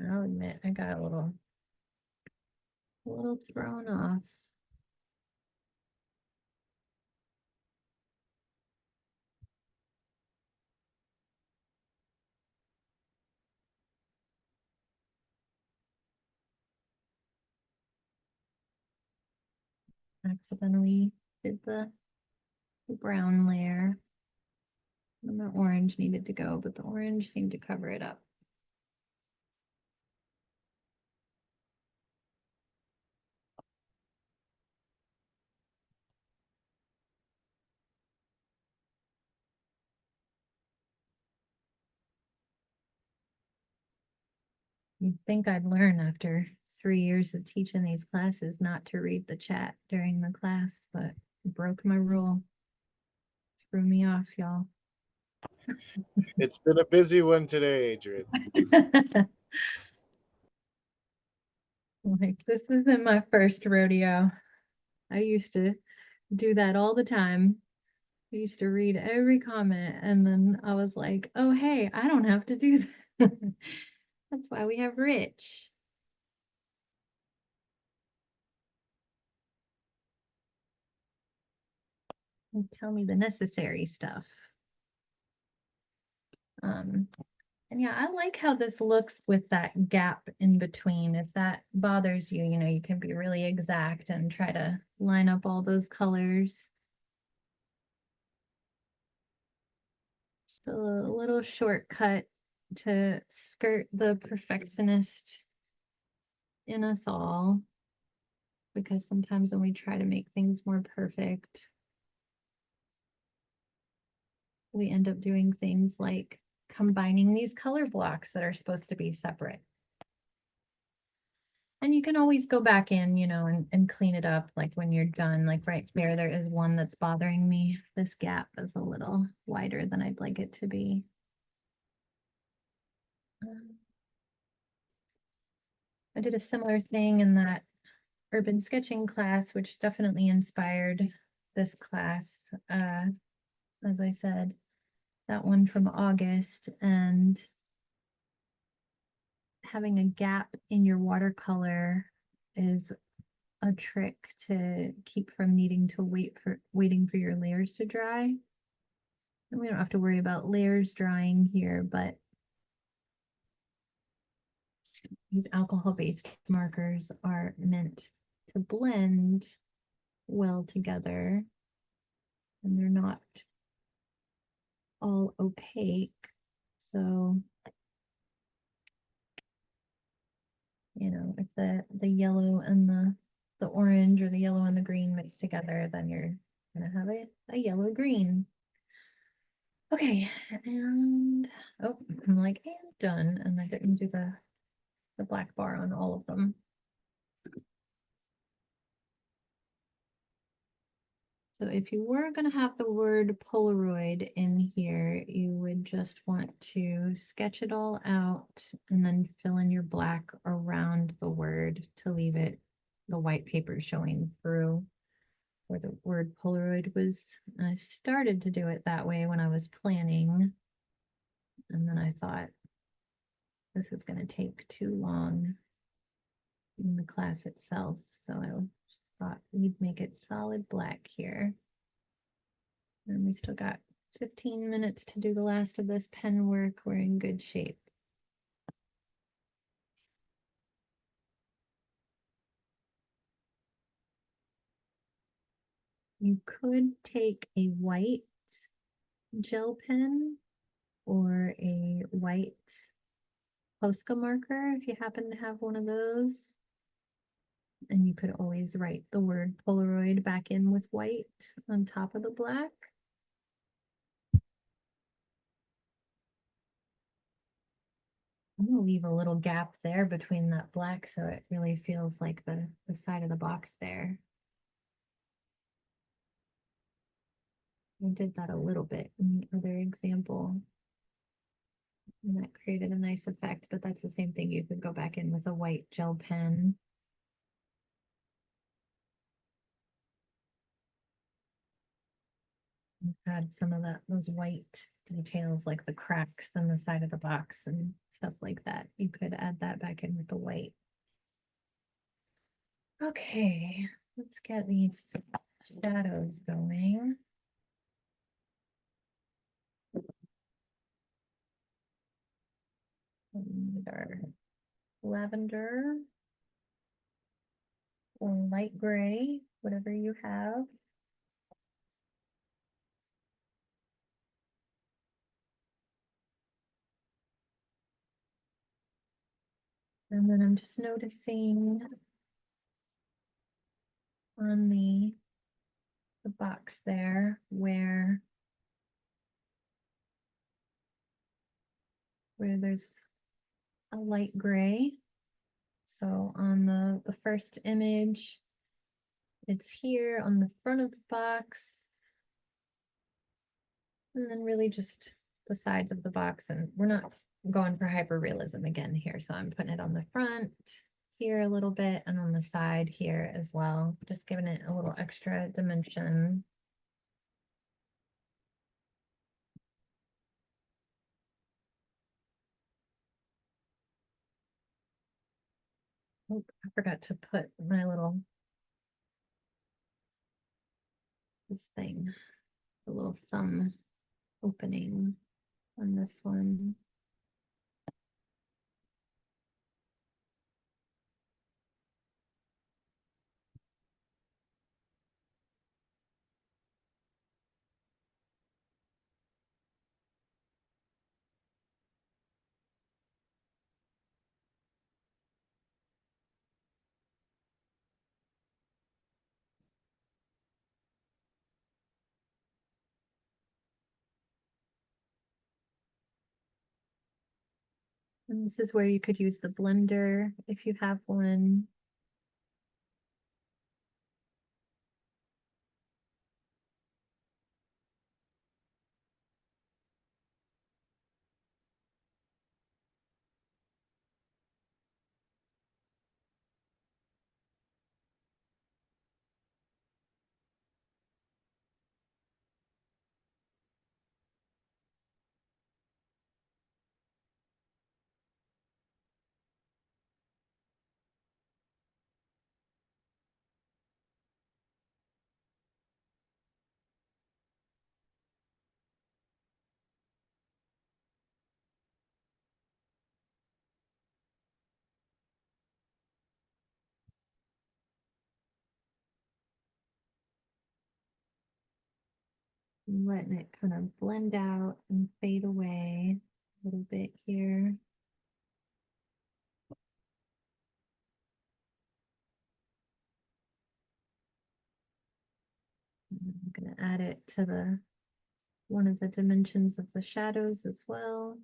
Speaker 1: I'll admit I got a little thrown off. Accidentally did the brown layer. And the orange needed to go, but the orange seemed to cover it up. You'd think I'd learn after 3 years of teaching these classes not to read the chat during the class, but broke my rule. Threw me off, y'all.
Speaker 2: It's been a busy one today, Adrian.
Speaker 1: Like, this isn't my first rodeo. I used to do that all the time. I used to read every comment, and then I was like, oh, hey, I don't have to do that. That's why we have Rich. He'll tell me the necessary stuff. And yeah, I like how this looks with that gap in between. If that bothers you, you can be really exact and try to line up all those colors. A little shortcut to skirt the perfectionist in us all, because sometimes when we try to make things more perfect, we end up doing things like combining these color blocks that are supposed to be separate. And you can always go back in, and clean it up, like when you're done. Like right there is one that's bothering me. This gap is a little wider than I'd like it to be. I did a similar thing in that urban sketching class, which definitely inspired this class. As I said, that one from August, and having a gap in your watercolor is a trick to keep from needing to waiting for your layers to dry. And we don't have to worry about layers drying here, but these alcohol-based markers are meant to blend well together, and they're not all opaque. So, if the yellow and the orange, or the yellow and the green mix together, then you're gonna have a yellow green. Okay, and oh, I'm like, and done, and I didn't do the black bar on all of them. So if you were going to have the word Polaroid in here, you would just want to sketch it all out and then fill in your black around the word to leave it, the white paper showing through where the word Polaroid was. I started to do it that way when I was planning, and then I thought this is going to take too long in the class itself, so I just thought we'd make it solid black here. And we still got 15 minutes to do the last of this pen work. We're in good shape. You could take a white gel pen or a white Posca marker if you happen to have one of those. And you could always write the word Polaroid back in with white on top of the black. I'm gonna leave a little gap there between that black so it really feels like the side of the box there. I did that a little bit in the other example. And that created a nice effect, but that's the same thing. You could go back in with a white gel pen. And add some of those white details like the cracks on the side of the box and stuff like that. You could add that back in with the white. Okay, let's get these shadows going. And our lavender or light gray, whatever you have. And then I'm just noticing on the box there where there's a light gray. So on the first image, it's here on the front of the box. And then really just the sides of the box. And we're not going for hyper realism again here. So I'm putting it on the front here a little bit and on the side here as well. Just giving it a little extra dimension. Oh, I forgot to put my little, this thing, the little thumb opening on this one. And this is where you could use the blender if you have one. And letting it kind of blend out and fade away a little bit here. And I'm going to add it to the one of the dimensions of the shadows as well.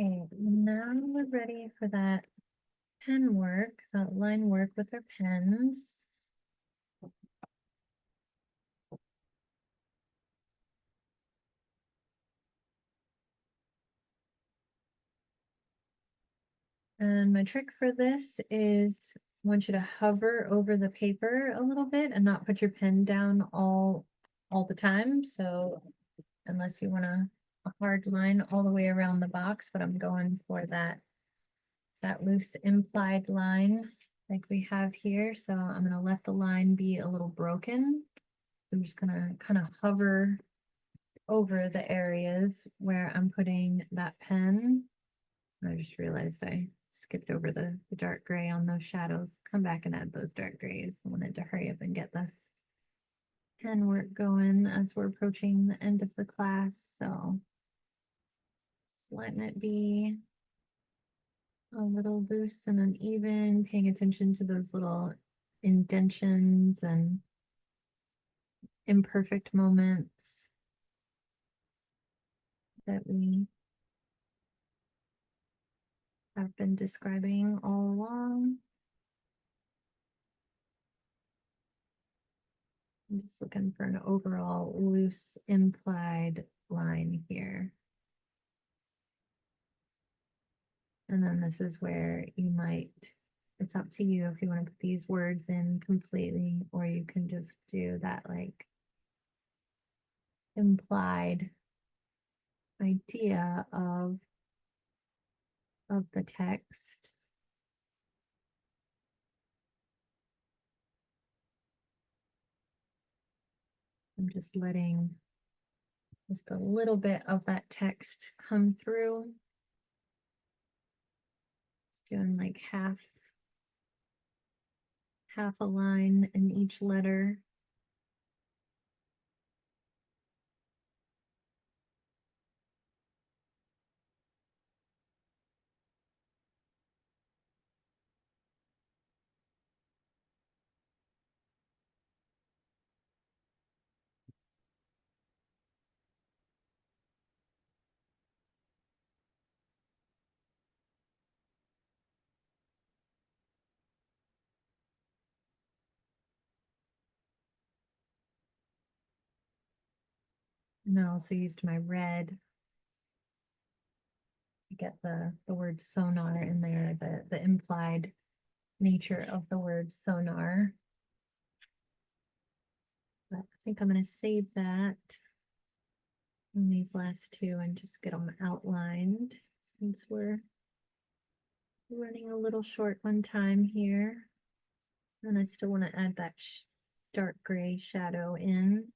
Speaker 1: Okay, now we're ready for that pen work, that line work with our pens. And my trick for this is I want you to hover over the paper a little bit and not put your pen down all the time. So unless you want a hard line all the way around the box, but I'm going for that loose implied line like we have here. So I'm going to let the line be a little broken. I'm just going to kind of hover over the areas where I'm putting that pen. I just realized I skipped over the dark gray on those shadows. Come back and add those dark grays. I wanted to hurry up and get this pen work going as we're approaching the end of the class. So letting it be a little loose and uneven, paying attention to those little indentions and imperfect moments that we have been describing all along. I'm just looking for an overall loose implied line here. And then this is where you might, it's up to you if you want to put these words in completely, or you can just do that like implied idea of the text. I'm just letting just a little bit of that text come through. Just doing like half a line in each letter. And I also used my red to get the word sonar in there, the implied nature of the word sonar. But I think I'm going to save that in these last two and just get them outlined since we're running a little short on time here. And I still want to add that dark gray shadow in.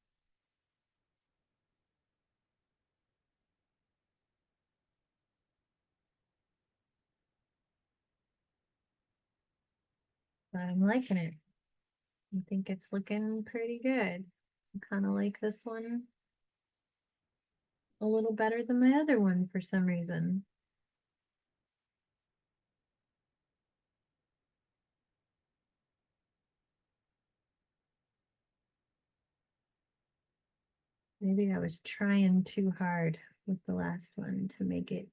Speaker 1: But I'm liking it. I think it's looking pretty good. I kind of like this one a little better than my other one for some reason. Maybe I was trying too hard with the last one to make it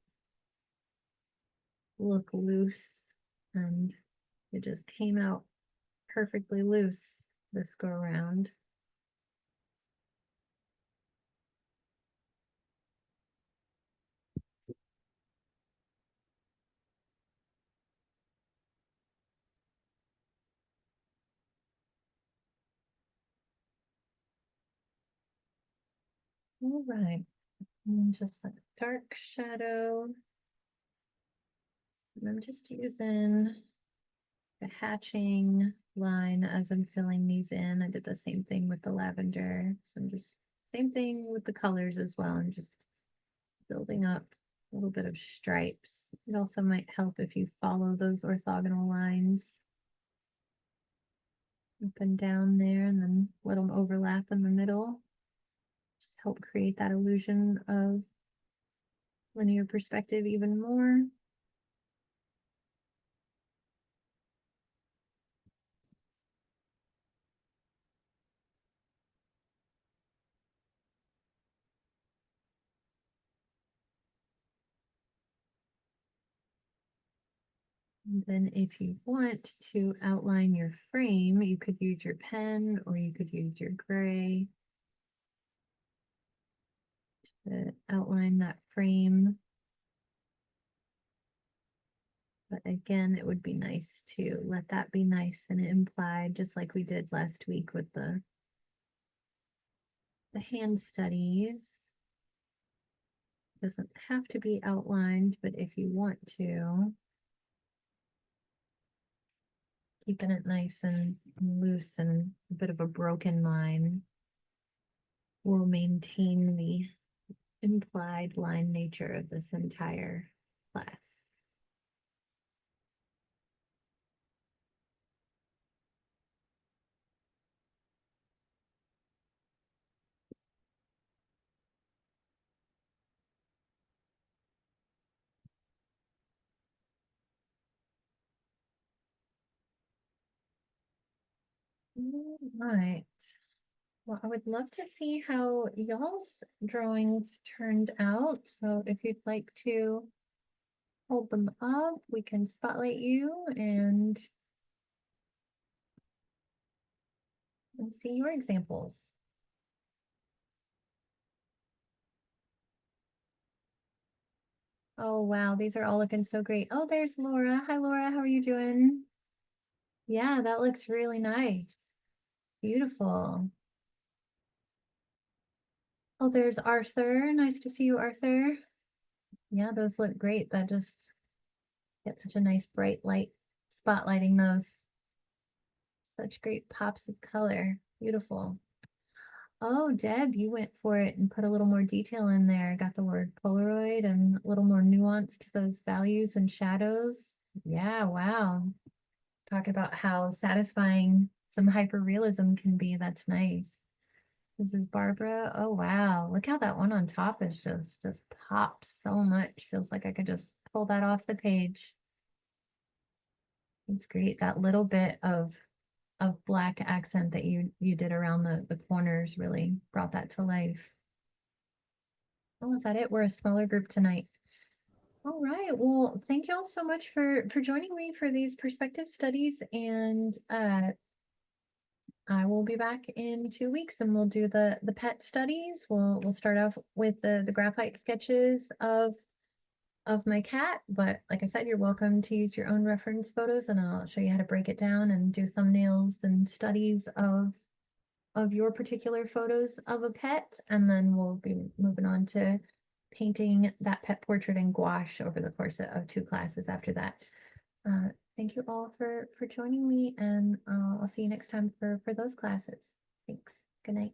Speaker 1: look loose, and it just came out perfectly loose this go around. All right, and just that dark shadow. And I'm just using the hatching line as I'm filling these in. I did the same thing with the lavender. So I'm just, same thing with the colors as well. I'm just building up a little bit of stripes. It also might help if you follow those orthogonal lines up and down there and then let them overlap in the middle. Just help create that illusion of linear perspective even more. And then if you want to outline your frame, you could use your pen or you could use your gray to outline that frame. But again, it would be nice to let that be nice and implied, just like we did last week with the hand studies. Doesn't have to be outlined, but if you want to, keeping it nice and loose and a bit of a broken line will maintain the implied line nature of this entire class. All right. Well, I would love to see how y'all's drawings turned out. So if you'd like to hold them up, we can spotlight you and see your examples. Oh, wow. These are all looking so great. Oh, there's Laura. Hi, Laura. How are you doing? Yeah, that looks really nice. Beautiful. Oh, there's Arthur. Nice to see you, Arthur. Yeah, those look great. That just gets such a nice bright light spotlighting those. Such great pops of color. Beautiful. Oh, Deb, you went for it and put a little more detail in there. Got the word Polaroid and a little more nuance to those values and shadows. Yeah, wow. Talk about how satisfying some hyperrealism can be. That's nice. This is Barbara. Oh, wow. Look how that one on top is just pops so much. Feels like I could just pull that off the page. It's great. That little bit of black accent that you did around the corners really brought that to life. Oh, is that it? We're a smaller group tonight. All right. Well, thank you all so much for joining me for these perspective studies, and I will be back in 2 weeks, and we'll do the pet studies. We'll start off with the graphite sketches of my cat, but like I said, you're welcome to use your own reference photos, and I'll show you how to break it down and do thumbnails and studies of your particular photos of a pet, and then we'll be moving on to painting that pet portrait in gouache over the course of 2 classes after that. Uh, thank you all for joining me, and I'll see you next time for those classes. Thanks. Good night.